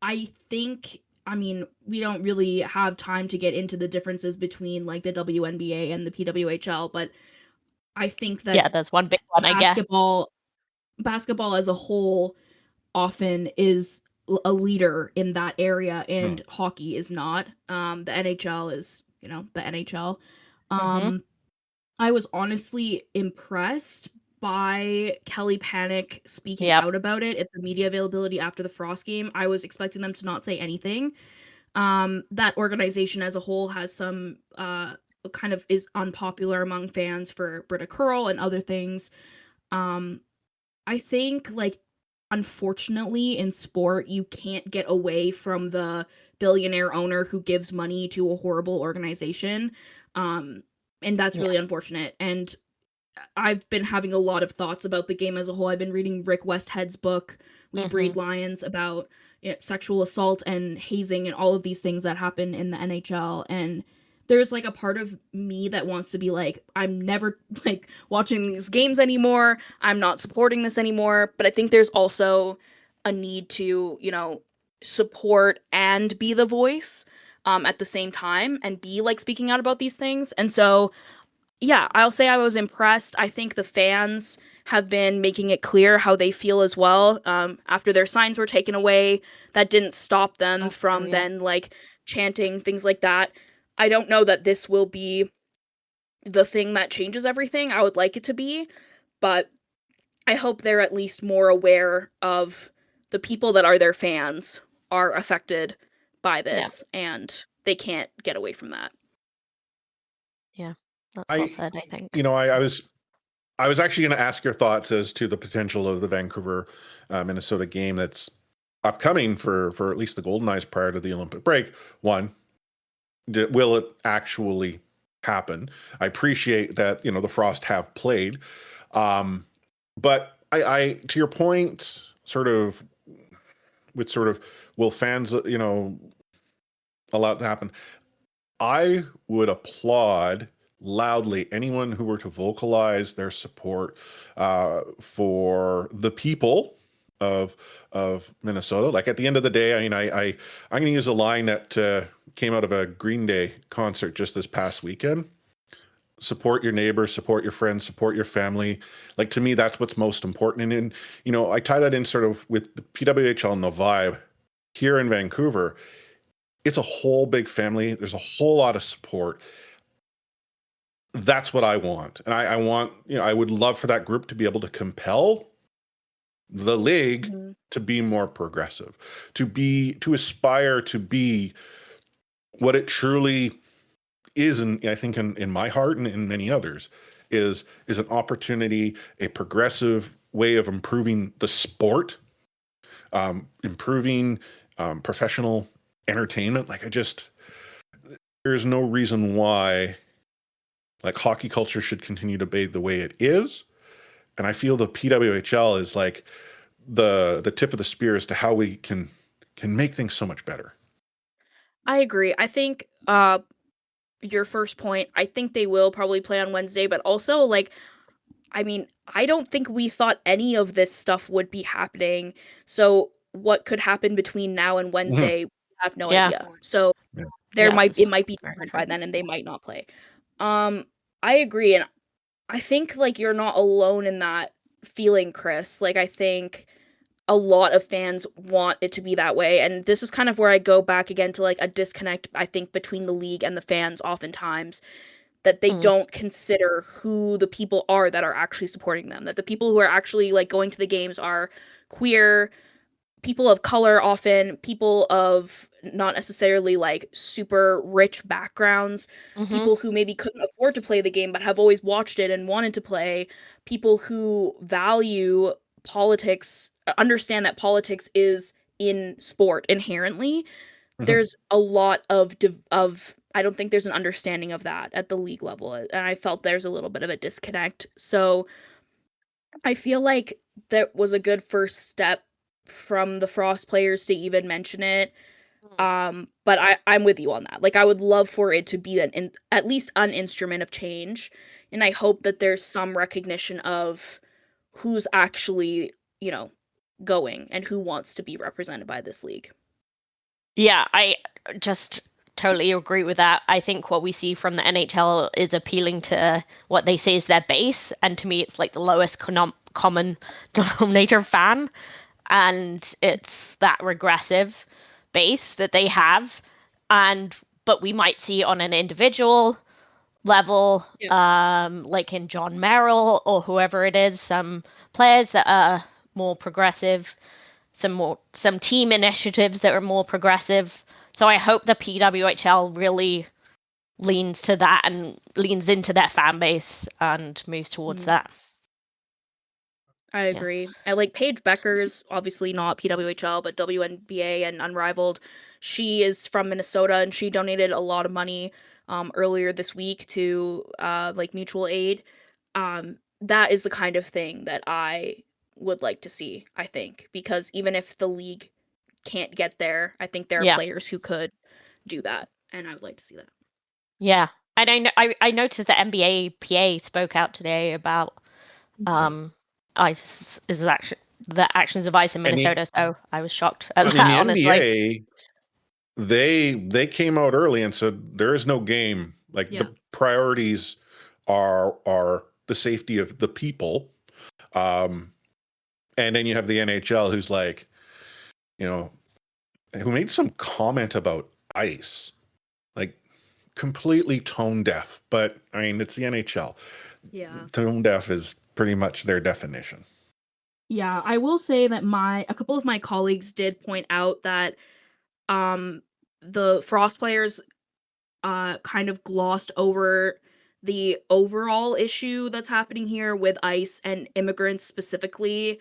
Speaker 5: I think, we don't really have time to get into the differences between the WNBA and the PWHL, but I think that
Speaker 4: there's one big one, I guess.
Speaker 5: Basketball as a whole often is a leader in that area, and hockey is not. The NHL is, the NHL.
Speaker 4: Mm-hmm.
Speaker 5: I was honestly impressed by Kelly Panic speaking
Speaker 4: Yep.
Speaker 5: out about it at the media availability after the Frost game. I was expecting them to not say anything. That organization as a whole has some kind of is unpopular among fans for Britta Curl and other things. Um, I think, like, unfortunately in sport, you can't get away from the billionaire owner who gives money to a horrible organization. Um, and that's
Speaker 4: Yeah.
Speaker 5: really unfortunate. And I've been having a lot of thoughts about the game as a whole. I've been reading Rick Westhead's book, We Breed
Speaker 4: Mm-hmm.
Speaker 5: Lions, about sexual assault and hazing and all of these things that happen in the NHL. And there's like a part of me that wants to be like, I'm never like watching these games anymore. I'm not supporting this anymore. But I think there's also a need to, support and be the voice at the same time and be like speaking out about these things. And so yeah, I'll say I was impressed. I think the fans have been making it clear how they feel as well. After their signs were taken away, that didn't stop them
Speaker 4: That's
Speaker 5: from
Speaker 4: brilliant.
Speaker 5: then like chanting things like that. I don't know that this will be the thing that changes everything. I would like it to be, but I hope they're at least more aware of the people that are their fans are affected by
Speaker 4: Yeah.
Speaker 5: this, and they can't get away from that.
Speaker 4: Yeah. That's well
Speaker 3: I,
Speaker 4: said, I think.
Speaker 3: I was actually going to ask your thoughts as to the potential of the Vancouver, Minnesota game that's upcoming for at least the Golden Knights prior to the Olympic break. One, will it actually happen? I appreciate that, the Frost have played. But I to your point, sort of will fans, allow it to happen? I would applaud loudly anyone who were to vocalize their support for the people of Minnesota. Like, at the end of the day, I mean, I'm going to use a line that came out of a Green Day concert just this past weekend. Support your neighbors, support your friends, support your family. Like, to me, that's what's most important. And I tie that in sort of with the PWHL and the vibe here in Vancouver. It's a whole big family. There's a whole lot of support. That's what I want. And I want, I would love for that group to be able to compel the league
Speaker 5: Mhm.
Speaker 3: to be more progressive, to aspire to be what it truly is. And I think in my heart and in many others is an opportunity, a progressive way of improving the sport, improving professional entertainment. Like, there's no reason why like hockey culture should continue to be the way it is. And I feel the PWHL is like the tip of the spear as to how we can make things so much better.
Speaker 5: I agree. I think your first point, I think they will probably play on Wednesday, but also like I mean, I don't think we thought any of this stuff would be happening. So what could happen between now and
Speaker 3: Mhm.
Speaker 5: Wednesday, we have no
Speaker 4: Yeah.
Speaker 5: idea. So
Speaker 3: Yeah.
Speaker 5: there
Speaker 4: Yeah.
Speaker 5: might it might be
Speaker 4: Very
Speaker 5: different
Speaker 4: true.
Speaker 5: by then and they might not play. Um I agree, and I think like you're not alone in that feeling, Chris. Like I think a lot of fans want it to be that way, and this is kind of where I go back again to like a disconnect I think between the league and the fans oftentimes, that they
Speaker 4: Mm.
Speaker 5: don't consider who the people are that are actually supporting them, that the people who are actually like going to the games are queer, people of color, often people of not necessarily like super rich backgrounds,
Speaker 4: Mm-hmm.
Speaker 5: people who maybe couldn't afford to play the game but have always watched it and wanted to play, people who value politics, understand that politics is in sport inherently.
Speaker 3: Mhm.
Speaker 5: There's a lot of I don't think there's an understanding of that at the league level, and I felt there's a little bit of a disconnect. So I feel like that was a good first step from the Frost players to even mention it. But I'm with you on that. Like I would love for it to be at least an instrument of change, and I hope that there's some recognition of who's actually, going and who wants to be represented by this league.
Speaker 4: Yeah, I just totally agree with that. I think what we see from the NHL is appealing to what they say is their base, and to me, it's like the lowest common denominator fan. and it's that regressive base that they have, but we might see on an individual level, like in John Merrill or whoever it is, some players that are more progressive, some team initiatives that are more progressive. So I hope the PWHL really leans to that and leans into their fan base and moves towards that.
Speaker 5: I agree. I like Paige Becker's, obviously not PWHL, but WNBA and Unrivaled. She is from Minnesota, and she donated a lot of money earlier this week to like mutual aid. That is the kind of thing that I would like to see, I think, because even if the league can't get there, I think there are players who could do that, and I would like to see that.
Speaker 4: Yeah. And I noticed that NBA PA spoke out today about ICE is actually the actions of ICE in Minnesota. So I was shocked at that.
Speaker 3: The
Speaker 4: honestly,
Speaker 3: NBA, they came out early and said there is no game. Like the priorities are the safety of the people. And then you have the NHL, who's like, who made some comment about ICE, like completely tone deaf. But I mean, it's the NHL.
Speaker 5: Yeah, tone
Speaker 3: deaf is pretty much their definition.
Speaker 5: Yeah, I will say that a couple of my colleagues did point out that the Frost players kind of glossed over the overall issue that's happening here with ICE and immigrants specifically.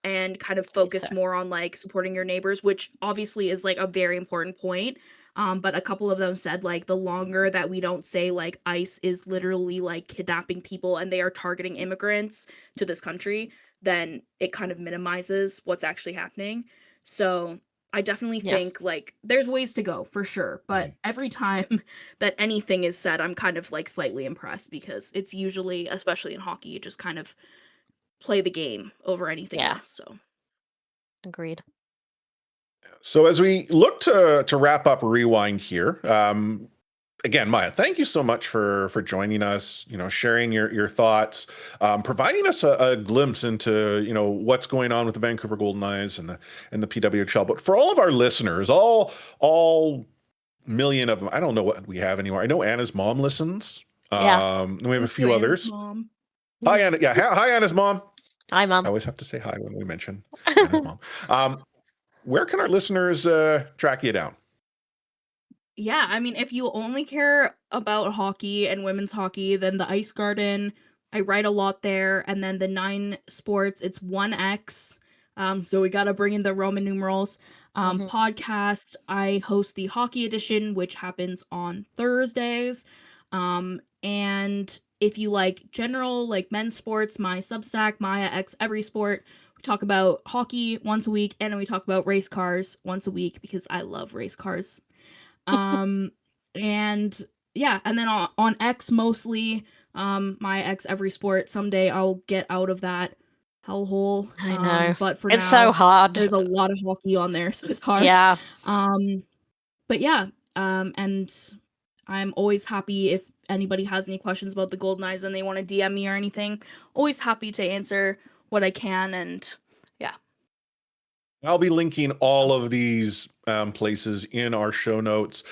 Speaker 5: And kind of focused more on like supporting your neighbors, which obviously is like a very important point. But a couple of them said like the longer that we don't say like ICE is literally like kidnapping people and they are targeting immigrants to this country, then it kind of minimizes what's actually happening. So I definitely think like there's ways to go for sure, but every time that anything is said, I'm kind of like slightly impressed because it's usually, especially in hockey, you just kind of play the game over anything else. So
Speaker 4: agreed.
Speaker 3: So as we look to wrap up Rewind here, again, Maya, thank you so much for joining us, sharing your thoughts, providing us a glimpse into, what's going on with the Vancouver Golden Knights and the PWHL. But for all of our listeners, all million of them, I don't know what we have anymore. I know Anna's mom listens. We have a few others.
Speaker 5: Mom.
Speaker 3: Hi, Anna. Yeah. Hi, Anna's mom.
Speaker 4: Hi, Mom.
Speaker 3: I always have to say hi when we mention Anna's mom. Where can our listeners track you down?
Speaker 5: Yeah, I mean, if you only care about hockey and women's hockey, then the Ice Garden, I write a lot there. And then the 9 Sports, it's 1X. So we got to bring in the Roman numerals. Podcast, I host the Hockey Edition, which happens on Thursdays. And if you like general, like men's sports, my Substack, Maya X Every Sport, we talk about hockey once a week, and then we talk about race cars once a week because I love race cars. And yeah, and then on X mostly, my X Every Sport. Someday I'll get out of that hellhole.
Speaker 4: I know,
Speaker 5: but for
Speaker 4: it's
Speaker 5: now,
Speaker 4: so hard.
Speaker 5: There's a lot of hockey on there, so it's hard.
Speaker 4: Yeah.
Speaker 5: But yeah, and I'm always happy if anybody has any questions about the Golden Knights and they want to DM me or anything. Always happy to answer what I can, and yeah.
Speaker 3: I'll be linking all of these places in our show notes.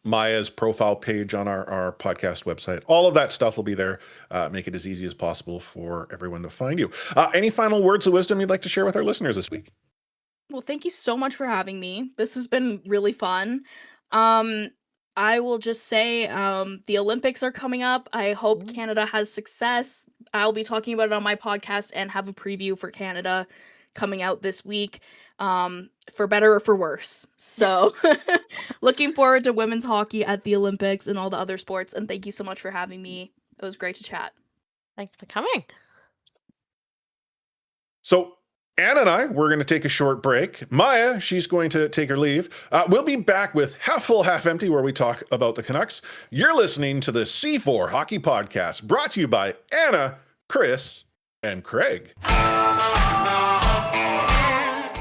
Speaker 3: Maya's profile page on our podcast website. All of that stuff will be there. Make it as easy as possible for everyone to find you. Any final words of wisdom you'd like to share with our listeners this week?
Speaker 5: Well, thank you so much for having me. This has been really fun. I will just say the Olympics are coming up. I hope Canada has success. I'll be talking about it on my podcast and have a preview for Canada coming out this week, for better or for worse. So looking forward to women's hockey at the Olympics and all the other sports. And thank you so much for having me. It was great to chat.
Speaker 4: Thanks for coming.
Speaker 3: So Anna and I, we're going to take a short break. Maya, she's going to take her leave. We'll be back with Half Full, Half Empty, where we talk about the Canucks. You're listening to the C4 Hockey Podcast, brought to you by Anna, Chris, and Craig.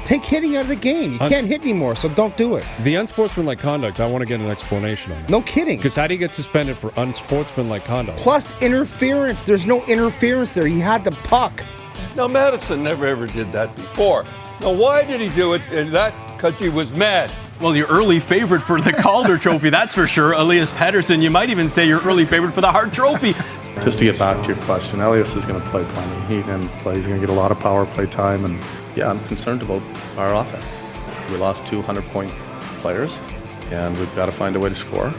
Speaker 6: Take hitting out of the game. You can't hit anymore, so don't do it.
Speaker 7: The unsportsmanlike conduct, I want to get an explanation on.
Speaker 6: No kidding.
Speaker 7: Because how do you get suspended for unsportsmanlike conduct?
Speaker 6: Plus interference. There's no interference there. He had the puck.
Speaker 8: Now, Madison never ever did that before. Now, why did he do it? And that because he was mad.
Speaker 9: Well, your early favorite for the Calder Trophy, that's for sure. Elias Pettersson, you might even say your early favorite for the Hart Trophy.
Speaker 10: Just to get back to your question, Elias is going to play plenty. He's going to get a lot of power play time. And yeah, I'm concerned about our offense. We lost 200-point players, and we've got to find a way to score.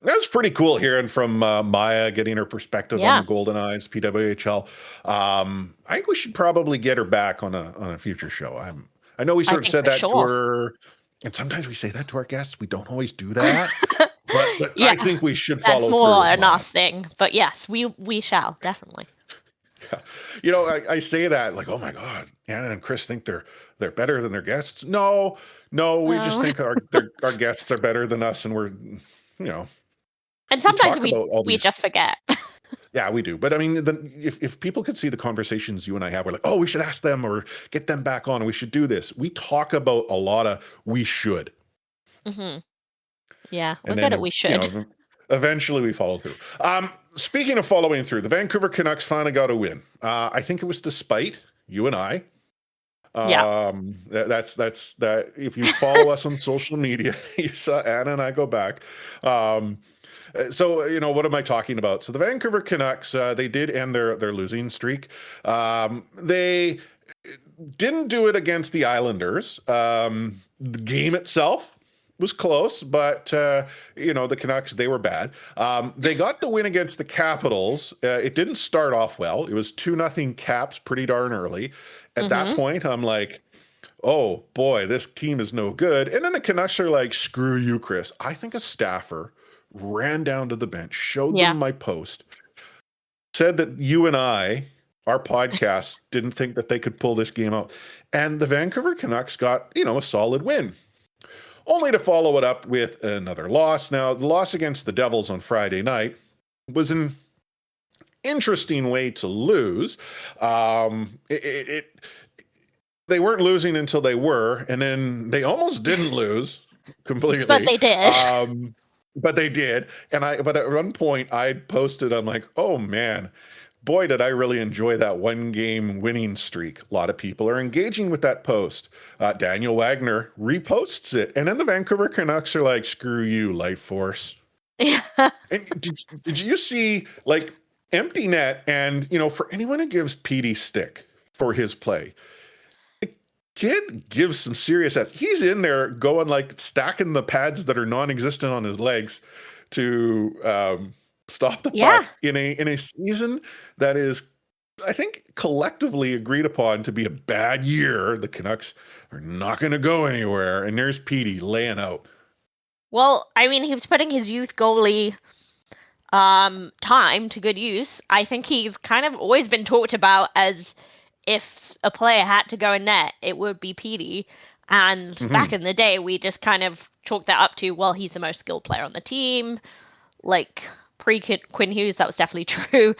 Speaker 3: That was pretty cool hearing from Maya, getting her perspective on the Golden Eyes, PWHL. I think we should probably get her back on a future show. I know we sort of said that to her, and sometimes we say that to our guests. We don't always do that, but I think we should follow through.
Speaker 4: That's more an us thing, but yes, we shall definitely.
Speaker 3: Yeah. You know, I say that like, oh my God, Anna and Chris think they're better than their guests. No, we just think our guests are better than us, and we're,
Speaker 4: And sometimes we just forget.
Speaker 3: Yeah, we do. But I mean, if people could see the conversations you and I have, we're like, oh, we should ask them or get them back on. We should do this. We talk about a lot of we should.
Speaker 4: Mm-hmm. Yeah, we're good at we should.
Speaker 3: Eventually we follow through. Speaking of following through, the Vancouver Canucks finally got a win. I think it was despite you and I. That's that. If you follow us on social media, you saw Anna and I go back. So, what am I talking about? So the Vancouver Canucks, they did end their losing streak. They didn't do it against the Islanders. The game itself was close, but, the Canucks, they were bad. They got the win against the Capitals. It didn't start off well. It was 2-0 Caps pretty darn early. At that point, I'm like, oh, boy, this team is no good. And then the Canucks are like, screw you, Chris. I think a staffer ran down to the bench, showed them my post, said that you and I, our podcast, didn't think that they could pull this game out. And the Vancouver Canucks got, a solid win. Only to follow it up with another loss. Now, the loss against the Devils on Friday night was an interesting way to lose. They weren't losing until they were, and then they almost didn't lose completely.
Speaker 4: But they did.
Speaker 3: But they did. But at one point I posted, I'm like, oh man, boy, did I really enjoy that one game winning streak. A lot of people are engaging with that post. Daniel Wagner reposts it. And then the Vancouver Canucks are like, screw you, Life Force.
Speaker 4: Yeah.
Speaker 3: And did you see like empty net? And, for anyone who gives Petey stick for his play, kid gives some serious ass. He's in there going like stacking the pads that are non-existent on his legs to stop the puck in a season that is, I think, collectively agreed upon to be a bad year. The Canucks are not going to go anywhere, and there's Petey laying out.
Speaker 4: Well, I mean, he was putting his youth goalie time to good use. I think he's kind of always been talked about as if a player had to go in net, it would be Petey. And back in the day, we just kind of chalked that up to, well, he's the most skilled player on the team. Like, pre-Quinn Hughes, that was definitely true.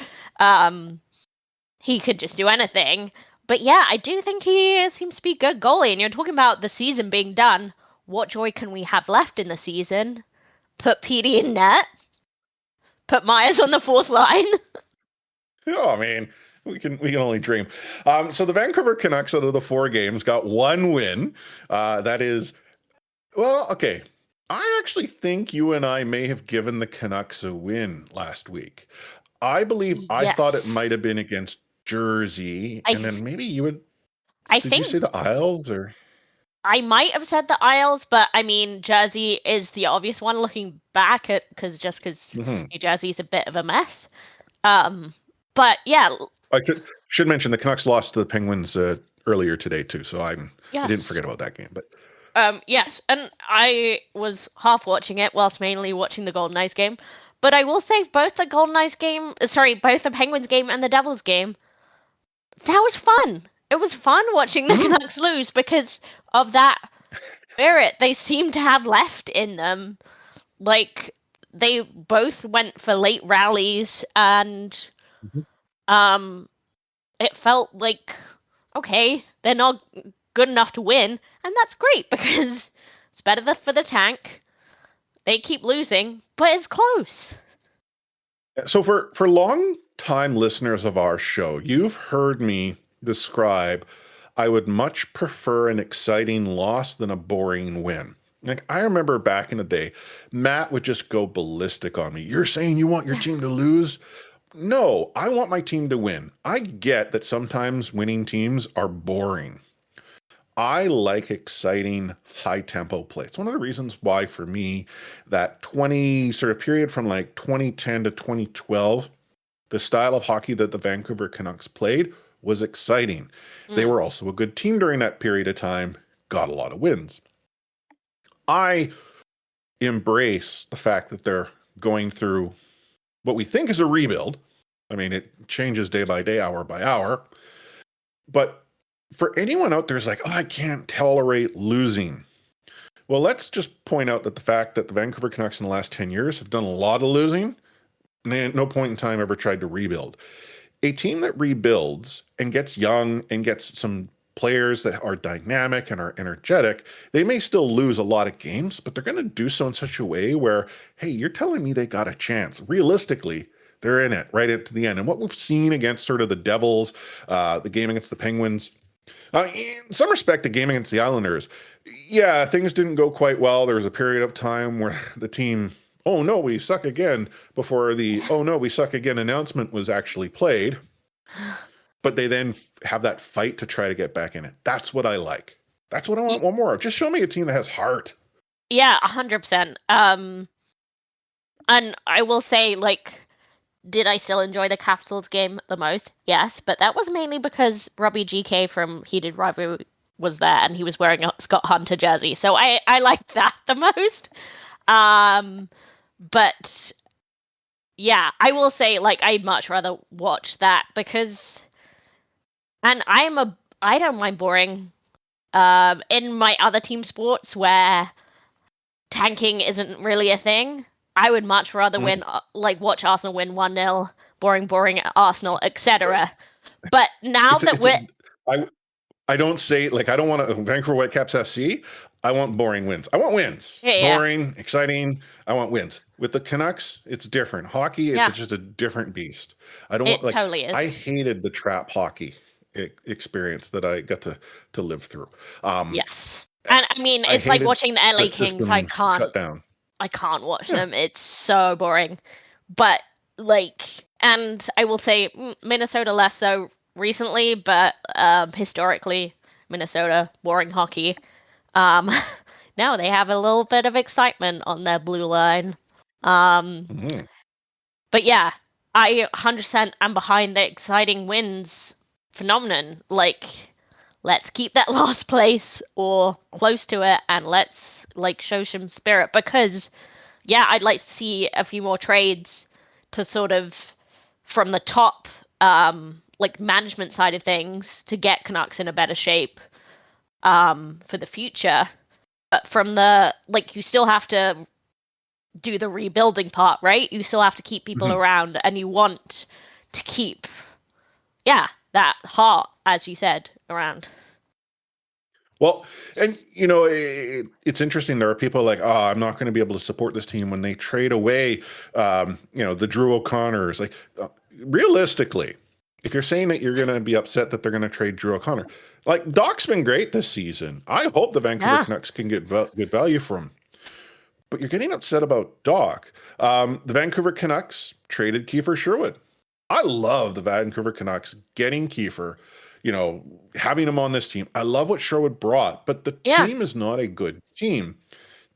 Speaker 4: He could just do anything. But yeah, I do think he seems to be a good goalie. And you're talking about the season being done. What joy can we have left in the season? Put Petey in net? Put Myers on the fourth line?
Speaker 3: Oh, I mean, we can only dream. So the Vancouver Canucks, out of the 4 games, got 1 win. That is, well, okay. I actually think you and I may have given the Canucks a win last week. I believe I thought it might have been against Jersey, and then maybe you would. Did you say the Isles or?
Speaker 4: I might have said the Isles, but I mean Jersey is the obvious one looking back at because New Jersey's a bit of a mess. But yeah,
Speaker 3: I should mention the Canucks lost to the Penguins earlier today too, so I didn't forget about that game. But
Speaker 4: yes, and I was half watching it whilst mainly watching the Golden Knights game. But I will say both the Golden Knights game, both the Penguins game and the Devils game, that was fun. It was fun watching the Canucks lose because of that spirit they seem to have left in them. Like, they both went for late rallies and it felt like, okay, they're not good enough to win, and that's great because it's better for the tank. They keep losing, but it's close.
Speaker 3: So for long time listeners of our show, you've heard me describe I would much prefer an exciting loss than a boring win. Like I remember back in the day, Matt would just go ballistic on me. You're saying you want your team to lose? No, I want my team to win. I get that sometimes winning teams are boring. I like exciting, high tempo play. It's one of the reasons why, for me, that 20 sort of period from like 2010 to 2012, the style of hockey that the Vancouver Canucks played was exciting. They were also a good team during that period of time, got a lot of wins. I embrace the fact that they're going through what we think is a rebuild. I mean, it changes day by day, hour by hour. But for anyone out there who's like, oh, I can't tolerate losing. Well, let's just point out that the fact that the Vancouver Canucks in the last 10 years have done a lot of losing, and they at no point in time ever tried to rebuild. A team that rebuilds and gets young and gets some players that are dynamic and are energetic, they may still lose a lot of games, but they're going to do so in such a way where, hey, you're telling me they got a chance. Realistically, they're in it right into the end. And what we've seen against sort of the Devils, the game against the Penguins, in some respect, the game against the Islanders, yeah, things didn't go quite well. There was a period of time where the team, oh no, we suck again, before the oh no, we suck again announcement was actually played. But they then have that fight to try to get back in it. That's what I like. That's what I want one more of. Just show me a team that has heart.
Speaker 4: Yeah, 100%. And I will say, like, did I still enjoy the Capitals game the most? Yes, but that was mainly because Robbie GK from Heated Rivalry was there and he was wearing a Scott Hunter jersey. So I liked that the most. But yeah, I will say, like, I'd much rather watch that because, and I don't mind boring. In my other team sports where tanking isn't really a thing, I would much rather win, like watch Arsenal win 1-0, boring Arsenal, etc. But now that
Speaker 3: I don't say, like, I don't want to Vancouver Whitecaps FC. I want boring wins. I want wins.
Speaker 4: Yeah.
Speaker 3: Boring, exciting. I want wins. With the Canucks, it's different. Hockey, it's just a different beast. I don't want, like,
Speaker 4: totally is.
Speaker 3: I hated the trap hockey experience that I got to live through.
Speaker 4: Yes. And I mean, it's like watching the LA Kings. I can't watch them. It's so boring. But like, and I will say Minnesota less so recently, but historically, Minnesota boring hockey. Now they have a little bit of excitement on their blue line. But yeah, I 100% am behind the exciting wins phenomenon. Like, let's keep that last place or close to it, and let's like show some spirit. Because yeah, I'd like to see a few more trades to sort of from the top, like management side of things to get Canucks in a better shape for the future. But from the, like, you still have to do the rebuilding part, right? You still have to keep people around, and you want to keep, that heart, as you said, around.
Speaker 3: Well, and you know, it's interesting. There are people like, oh, I'm not going to be able to support this team when they trade away, the Drew O'Connors. Like, realistically, if you're saying that you're going to be upset that they're going to trade Drew O'Connor, like Doc's been great this season. I hope the Vancouver Canucks can get good value from him. But you're getting upset about Doc. The Vancouver Canucks traded Kiefer Sherwood. I love the Vancouver Canucks getting Kiefer, having him on this team. I love what Sherwood brought, but the team is not a good team.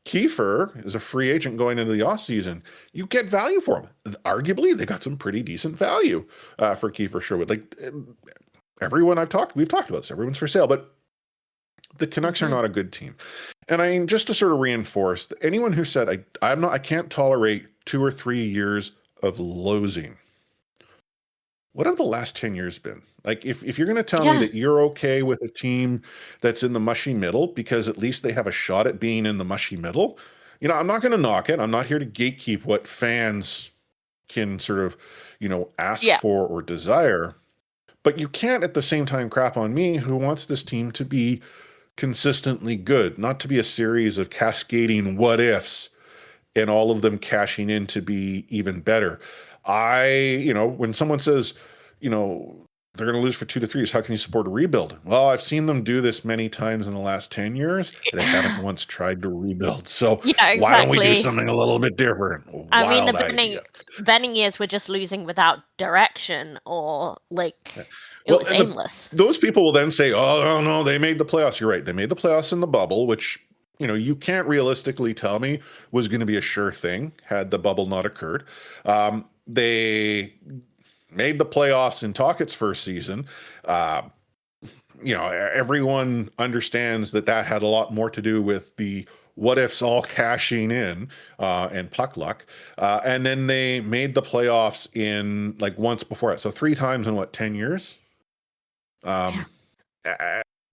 Speaker 3: Kiefer is a free agent going into the offseason. You get value for him. Arguably, they got some pretty decent value for Kiefer Sherwood. Like, everyone we've talked about this. Everyone's for sale, but the Canucks are not a good team. And I mean, just to sort of reinforce, anyone who said I can't tolerate 2 or 3 years of losing. What have the last 10 years been? Like, if you're going to tell me that you're okay with a team that's in the mushy middle because at least they have a shot at being in the mushy middle, I'm not going to knock it. I'm not here to gatekeep what fans can sort of, ask for or desire. But you can't at the same time crap on me who wants this team to be consistently good, not to be a series of cascading what ifs and all of them cashing in to be even better. when someone says, they're going to lose for 2-3, how can you support a rebuild? Well, I've seen them do this many times in the last 10 years. They haven't once tried to rebuild. So
Speaker 4: Yeah,
Speaker 3: why don't we do
Speaker 4: exactly.
Speaker 3: something a little bit different?
Speaker 4: I mean, the
Speaker 3: Wild idea.
Speaker 4: beginning years were just losing without direction, or it
Speaker 3: Well,
Speaker 4: was
Speaker 3: and
Speaker 4: aimless.
Speaker 3: those people will then say, oh, no, they made the playoffs. You're right. They made the playoffs in the bubble, which, you can't realistically tell me was going to be a sure thing had the bubble not occurred. They made the playoffs in Talkett's first season. Everyone understands that had a lot more to do with the what ifs all cashing in and puck luck. And then they made the playoffs in once before it. So 3 times in 10 years?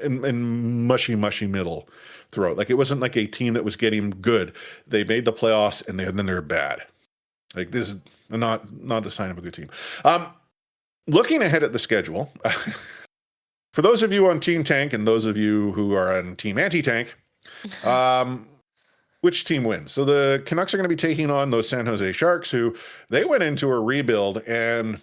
Speaker 3: In mushy middle throughout. It wasn't like a team that was getting good. They made the playoffs and then they're bad. This is not the sign of a good team. Looking ahead at the schedule, for those of you on Team Tank and those of you who are on Team Anti-Tank, which team wins? So the Canucks are going to be taking on those San Jose Sharks, who they went into a rebuild and,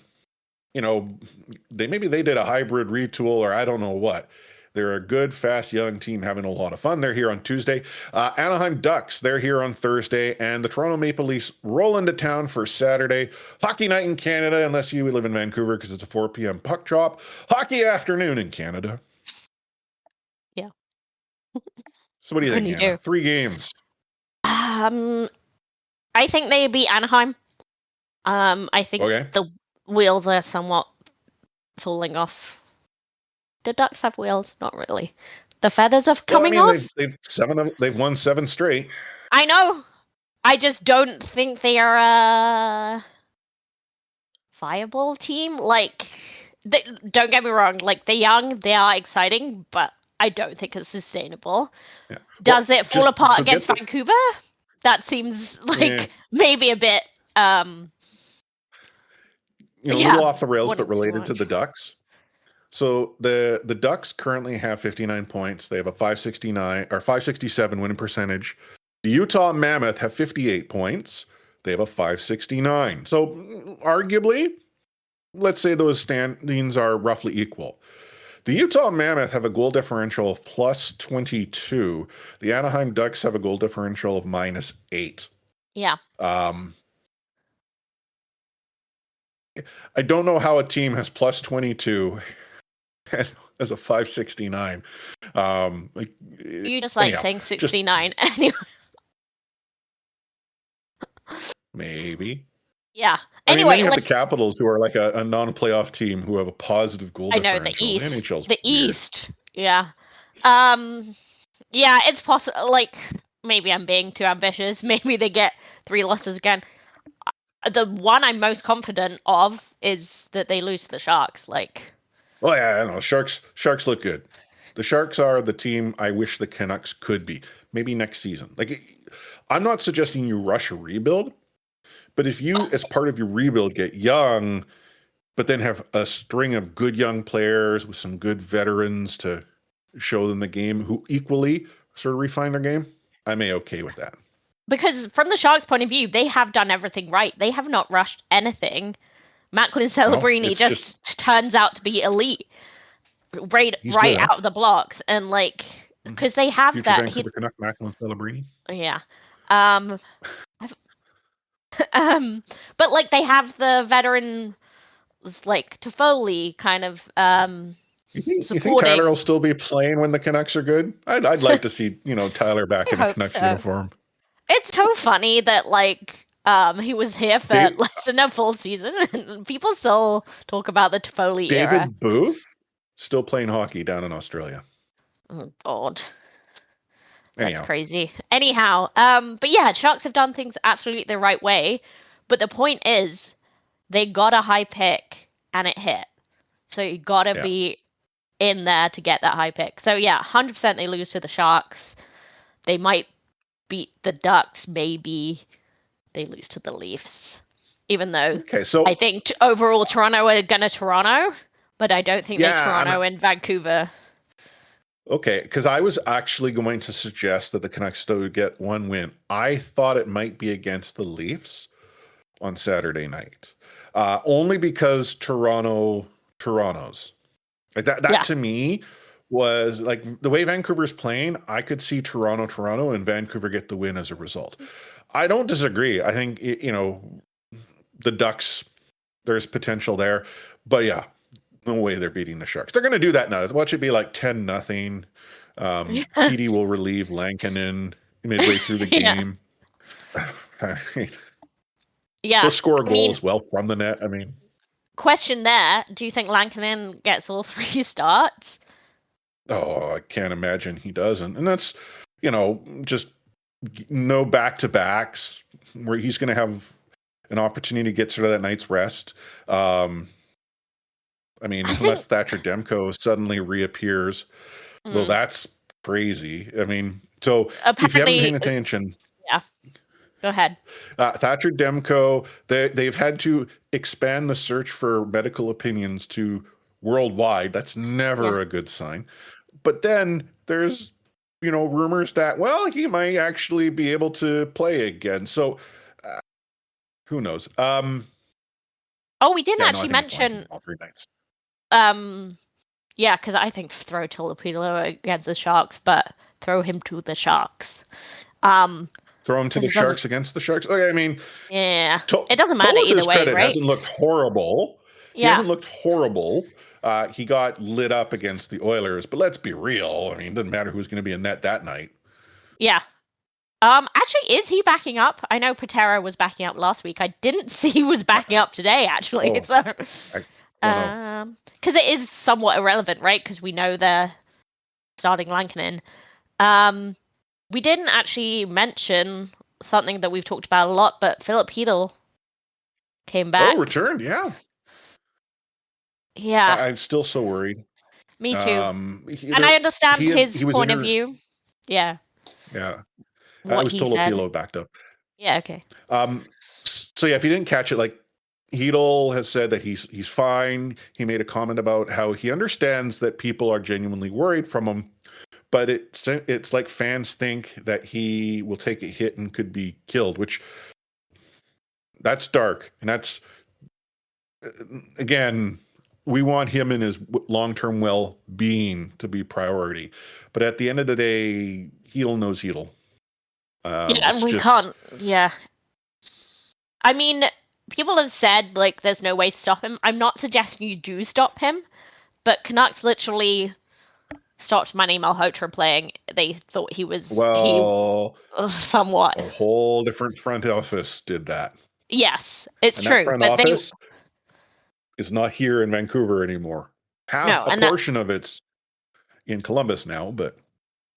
Speaker 3: they did a hybrid retool or I don't know what. They're a good, fast, young team having a lot of fun. They're here on Tuesday. Anaheim Ducks, they're here on Thursday. And the Toronto Maple Leafs roll into town for Saturday. Hockey night in Canada, unless you live in Vancouver because it's a 4 p.m. puck drop. Hockey afternoon in Canada.
Speaker 4: Yeah.
Speaker 3: So what do you think, Anna? 3 games.
Speaker 4: I think they beat Anaheim. I think the wheels are somewhat falling off. The Ducks have wheels? Not really. The feathers are coming off?
Speaker 3: They've won 7 straight.
Speaker 4: I know. I just don't think they are a viable team. Don't get me wrong. They're young, they are exciting, but I don't think it's sustainable. Yeah. Does it fall apart against Vancouver? That seems maybe a bit
Speaker 3: a little off the rails, but related to the Ducks. So the Ducks currently have 59 points. They have a 567 winning percentage. The Utah Mammoth have 58 points. They have a 569. So arguably, let's say those standings are roughly equal. The Utah Mammoth have a goal differential of plus 22. The Anaheim Ducks have a goal differential of minus 8.
Speaker 4: Yeah.
Speaker 3: I don't know how a team has plus 22 as a 569.
Speaker 4: You just saying 69 anyway.
Speaker 3: Maybe.
Speaker 4: Yeah.
Speaker 3: Anyway, then you have the Capitals, who are a non-playoff team who have a positive goal differential.
Speaker 4: I know, the East.
Speaker 3: NHL's
Speaker 4: the
Speaker 3: weird.
Speaker 4: East. Yeah. Yeah, it's possible. Maybe I'm being too ambitious. Maybe they get 3 losses again. The one I'm most confident of is that they lose to the Sharks.
Speaker 3: Oh yeah, I know. Sharks look good. The Sharks are the team I wish the Canucks could be. Maybe next season. I'm not suggesting you rush a rebuild, but if you, as part of your rebuild, get young, but then have a string of good young players with some good veterans to show them the game who equally sort of refine their game, I'm okay with that.
Speaker 4: Because from the Sharks' point of view, they have done everything right. They have not rushed anything. Macklin Celebrini just turns out to be elite, right out of the blocks, and because they have
Speaker 3: Future
Speaker 4: that.
Speaker 3: Vancouver Canuck Macklin Celebrini.
Speaker 4: Yeah, but they have the veteran, Toffoli kind of.
Speaker 3: You think Tyler will still be playing when the Canucks are good? I'd like to see Tyler back in a Canucks uniform.
Speaker 4: It's so funny that he was here for less than a full season, and people still talk about the Toffoli era.
Speaker 3: David Booth still playing hockey down in Australia.
Speaker 4: Oh God, that's crazy. Anyhow, but yeah, Sharks have done things absolutely the right way. But the point is, they got a high pick and it hit, so you gotta be in there to get that high pick. So yeah, 100% they lose to the Sharks. They might beat the Ducks, maybe they lose to the Leafs. Even though I think overall Toronto are gonna Toronto, but I don't think they Toronto and Vancouver.
Speaker 3: Okay, because I was actually going to suggest that the Canucks still get 1 win. I thought it might be against the Leafs, on Saturday night. Only because Toronto's. Like that to me was like the way Vancouver's playing, I could see Toronto, and Vancouver get the win as a result. I don't disagree. I think, the Ducks, there's potential there. But yeah, no way they're beating the Sharks. They're going to do that now. Watch it be like 10-0. PD will relieve Lankinen midway through the game. I mean, he'll score a goal as well from the net. I mean,
Speaker 4: question there: do you think Lankinen gets all 3 starts?
Speaker 3: Oh, I can't imagine he doesn't. And that's, just no back-to-backs where he's going to have an opportunity to get sort of that night's rest. Unless Thatcher Demko suddenly reappears, though that's crazy. I mean, so if you haven't paid attention.
Speaker 4: Yeah. Go ahead.
Speaker 3: Thatcher Demko, they've had to expand the search for medical opinions to worldwide. That's never a good sign. But then there's, rumors that, well, he might actually be able to play again. So who knows?
Speaker 4: We didn't actually mention
Speaker 3: all 3 nights.
Speaker 4: Yeah, because I think throw Filipino against the Sharks, but throw him to the Sharks.
Speaker 3: Throw him to the Sharks against the Sharks. Okay, I mean,
Speaker 4: yeah, it doesn't matter either way,
Speaker 3: credit,
Speaker 4: right?
Speaker 3: Hasn't looked horrible.
Speaker 4: Yeah.
Speaker 3: He hasn't looked horrible. He got lit up against the Oilers, but let's be real. I mean, it doesn't matter who's going to be in net that night.
Speaker 4: Yeah. Actually, is he backing up? I know Patera was backing up last week. I didn't see he was backing up today, actually. Because it is somewhat irrelevant, right? Because we know they're starting Lankinen. We didn't actually mention something that we've talked about a lot, but Philip Hedl came back.
Speaker 3: Oh, returned, yeah.
Speaker 4: Yeah.
Speaker 3: I'm still so worried.
Speaker 4: Me too. And I understand his point of view. Yeah.
Speaker 3: Yeah. I was told Opilo backed up.
Speaker 4: Yeah, okay.
Speaker 3: So yeah, if you didn't catch it, like Hedl has said that he's fine. He made a comment about how he understands that people are genuinely worried from him, but it's like fans think that he will take a hit and could be killed, which that's dark. And that's, again, we want him and his long-term well-being to be priority. But at the end of the day, Hedl knows Hedl.
Speaker 4: And we can't, I mean, people have said, like, there's no way to stop him. I'm not suggesting you do stop him, but Canucks literally stopped Manny Malhotra playing. They thought he was somewhat.
Speaker 3: A whole different front office did that.
Speaker 4: Yes, it's
Speaker 3: and
Speaker 4: true.
Speaker 3: That front office is not here in Vancouver anymore. A portion of it's in Columbus now, but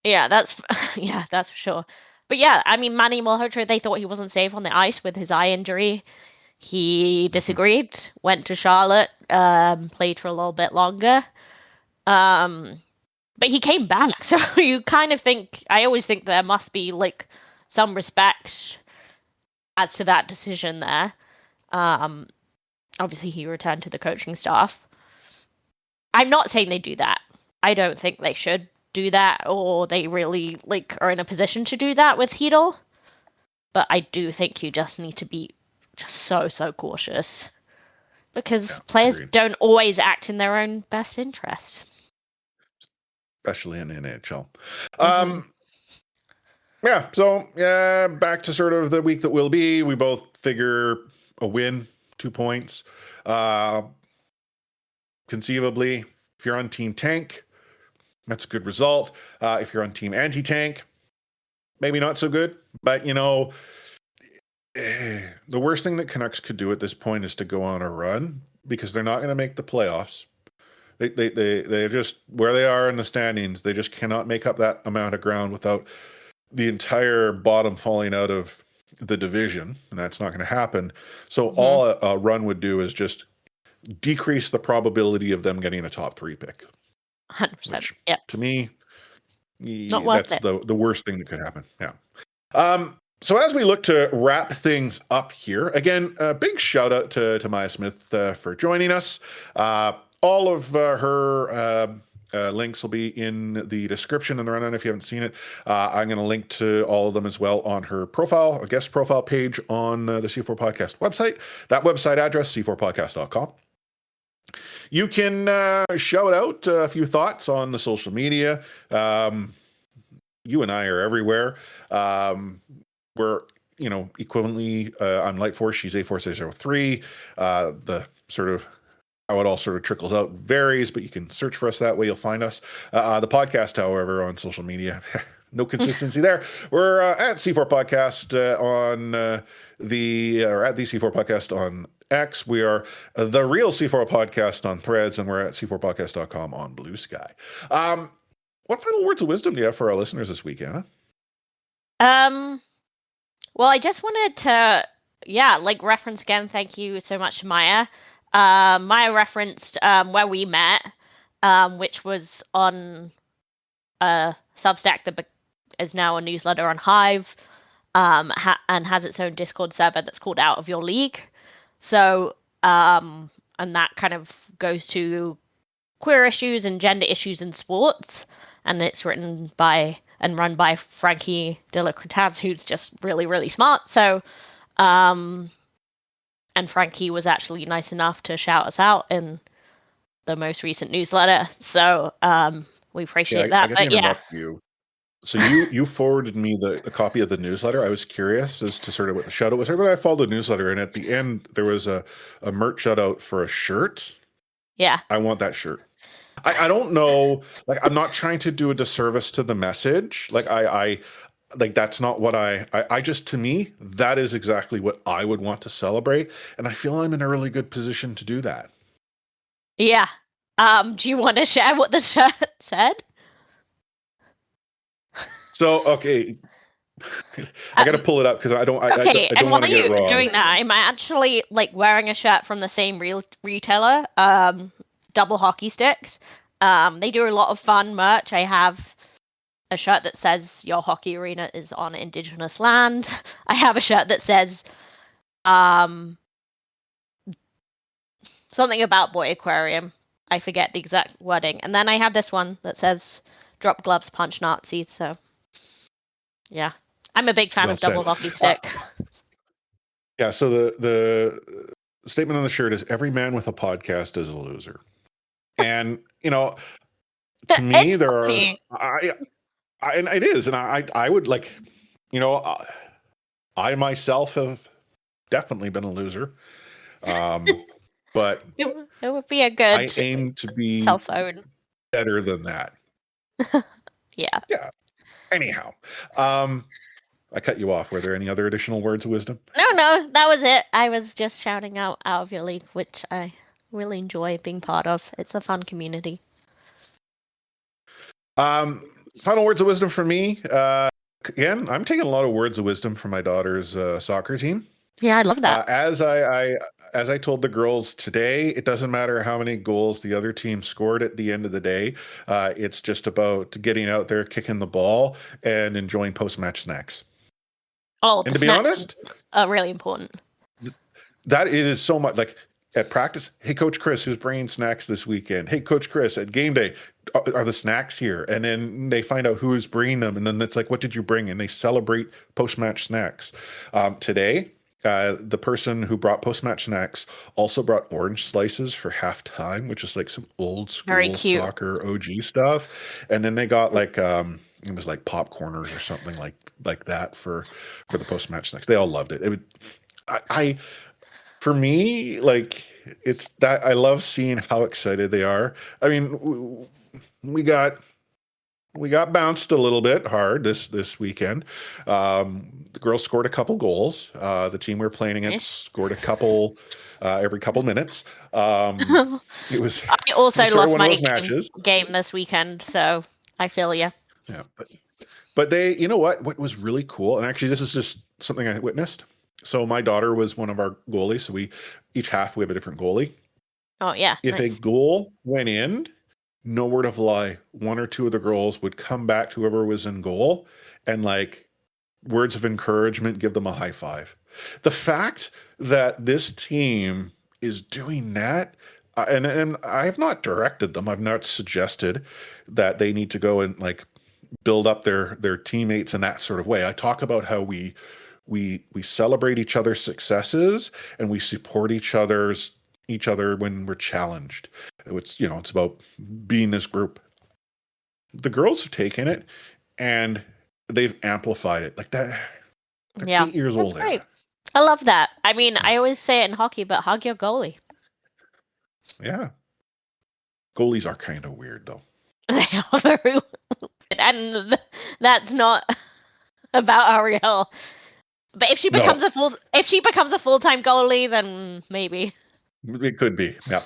Speaker 4: that's for sure. But yeah, I mean, Manny Malhotra, they thought he wasn't safe on the ice with his eye injury. He disagreed, went to Charlotte, played for a little bit longer. But he came back, so you kind of think, I always think there must be like some respect as to that decision there. Obviously he returned to the coaching staff. I'm not saying they do that. I don't think they should do that, or they really are in a position to do that with Hedl. But I do think you just need to be just so cautious, because players don't always act in their own best interest,
Speaker 3: especially in the NHL. Back to sort of the week that will be. We both figure a win, 2 points. Conceivably, if you're on Team Tank, that's a good result. If you're on Team Anti-Tank, maybe not so good. But, the worst thing that Canucks could do at this point is to go on a run, because they're not going to make the playoffs. They're just where they are in the standings. They just cannot make up that amount of ground without the entire bottom falling out of the division, and that's not going to happen. So all a run would do is just decrease the probability of them getting a top 3 pick.
Speaker 4: 100%. Yeah.
Speaker 3: To me, that's the worst thing that could happen. Yeah. So as we look to wrap things up here, again, a big shout out to Maya Smith for joining us. All of her Links will be in the description and the rundown if you haven't seen it. I'm going to link to all of them as well on her profile, a guest profile page on the C4 Podcast website. That website address, c4podcast.com. You can shout out a few thoughts on the social media. You and I are everywhere. We're, equivalently, I'm Lightforce, she's A4603. The sort of how it all sort of trickles out varies, but you can search for us that way. You'll find us. The podcast, however, on social media, no consistency there. We're at C4 Podcast on or at the C4 Podcast on X. We are the real C4 Podcast on Threads, and we're at c4podcast.com on Blue Sky. What final words of wisdom do you have for our listeners this week, Anna?
Speaker 4: Well, I just wanted to, reference again. Thank you so much to Maya. Maya referenced where we met, which was on Substack that is now a newsletter on Hive, and has its own Discord server that's called Out of Your League. So, and that kind of goes to queer issues and gender issues in sports, and it's written by and run by Frankie de la Cretaz, who's just really, really smart. So, and Frankie was actually nice enough to shout us out in the most recent newsletter. So we appreciate that.
Speaker 3: I interrupt you. So you forwarded me the copy of the newsletter. I was curious as to sort of what the shout out was. But I followed the newsletter, and at the end there was a merch shout out for a shirt.
Speaker 4: Yeah.
Speaker 3: I want that shirt. I don't know. Like, I'm not trying to do a disservice to the message. Like I that's not what I just, to me, that is exactly what I would want to celebrate. And I feel I'm in a really good position to do that.
Speaker 4: Yeah. Do you want to share what the shirt said?
Speaker 3: So, okay. I got to pull it up because I don't want to get it wrong.
Speaker 4: Doing that, I'm actually wearing a shirt from the same retailer, Double Hockey Sticks. They do a lot of fun merch. I have a shirt that says your hockey arena is on Indigenous land. I have a shirt that says something about Boy Aquarium. I forget the exact wording. And then I have this one that says drop gloves, punch Nazis. So yeah, I'm a big fan of Double Hockey Stick.
Speaker 3: Yeah, so the statement on the shirt is every man with a podcast is a loser. And, to me, there are... and it is, and I would I myself have definitely been a loser, but
Speaker 4: it would be a good.
Speaker 3: I aim to be
Speaker 4: self-own
Speaker 3: better than that.
Speaker 4: Yeah.
Speaker 3: Anyhow, I cut you off. Were there any other additional words of wisdom?
Speaker 4: No, that was it. I was just shouting out of your league, which I really enjoy being part of. It's a fun community.
Speaker 3: Final words of wisdom for me. Again, I'm taking a lot of words of wisdom from my daughter's soccer team.
Speaker 4: Yeah, I love that.
Speaker 3: As I told the girls today, it doesn't matter how many goals the other team scored at the end of the day. It's just about getting out there, kicking the ball, and enjoying post-match snacks.
Speaker 4: Oh,
Speaker 3: and to be honest,
Speaker 4: really important.
Speaker 3: That it is so much like at practice. Hey, Coach Chris, who's bringing snacks this weekend? Hey, Coach Chris, at game day, are the snacks here? And then they find out who's bringing them, and then it's like, what did you bring? And they celebrate post-match snacks. Today, the person who brought post-match snacks also brought orange slices for halftime, which is like some old school soccer OG stuff. And then they got it was like popcorners or something like that for the post-match snacks. They all loved it. For me, it's that I love seeing how excited they are. I mean, we got bounced a little bit hard this weekend. The girls scored a couple goals. The team we were playing against scored a couple every couple minutes. It was.
Speaker 4: I also lost my game this weekend, so I feel you.
Speaker 3: Yeah, but they, you know what was really cool, and actually this is just something I witnessed. So my daughter was one of our goalies. So each half we have a different goalie.
Speaker 4: Oh yeah.
Speaker 3: If a goal went in, no word of lie, one or two of the girls would come back to whoever was in goal and words of encouragement, give them a high five. The fact that this team is doing that, and I have not directed them. I've not suggested that they need to go and like build up their teammates in that sort of way. I talk about how we celebrate each other's successes and we support each other when we're challenged. It's about being this group. The girls have taken it and they've amplified it like that. They're
Speaker 4: Yeah,
Speaker 3: 8 years
Speaker 4: that's
Speaker 3: old.
Speaker 4: great. I love that. I mean, I always say it in hockey, but hug your goalie.
Speaker 3: Yeah. Goalies are kind of weird though.
Speaker 4: They are very weird, and that's not about Ariel. But if she becomes a full-time goalie, then maybe.
Speaker 3: It could be, yeah.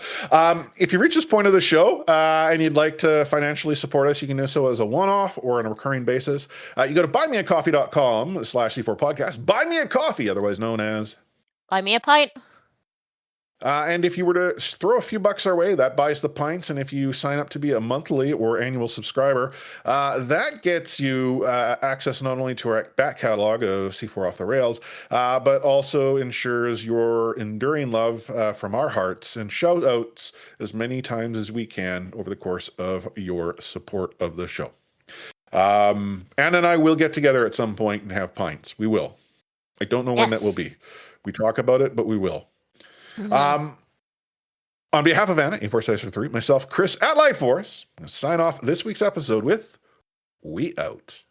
Speaker 3: If you reach this point of the show and you'd like to financially support us, you can do so as a one-off or on a recurring basis. You go to buymeacoffee.com/C4podcast. Buy me a coffee, otherwise known as
Speaker 4: Buy me a pint.
Speaker 3: And if you were to throw a few bucks our way, that buys the pints. And if you sign up to be a monthly or annual subscriber, that gets you access not only to our back catalog of C4 Off the Rails, but also ensures your enduring love from our hearts and shout outs as many times as we can over the course of your support of the show. Anna and I will get together at some point and have pints. We will. I don't know when that will be. We talk about it, but we will. On behalf of Anna, A463, myself, Chris at Light Force, I'm going to sign off this week's episode with We Out.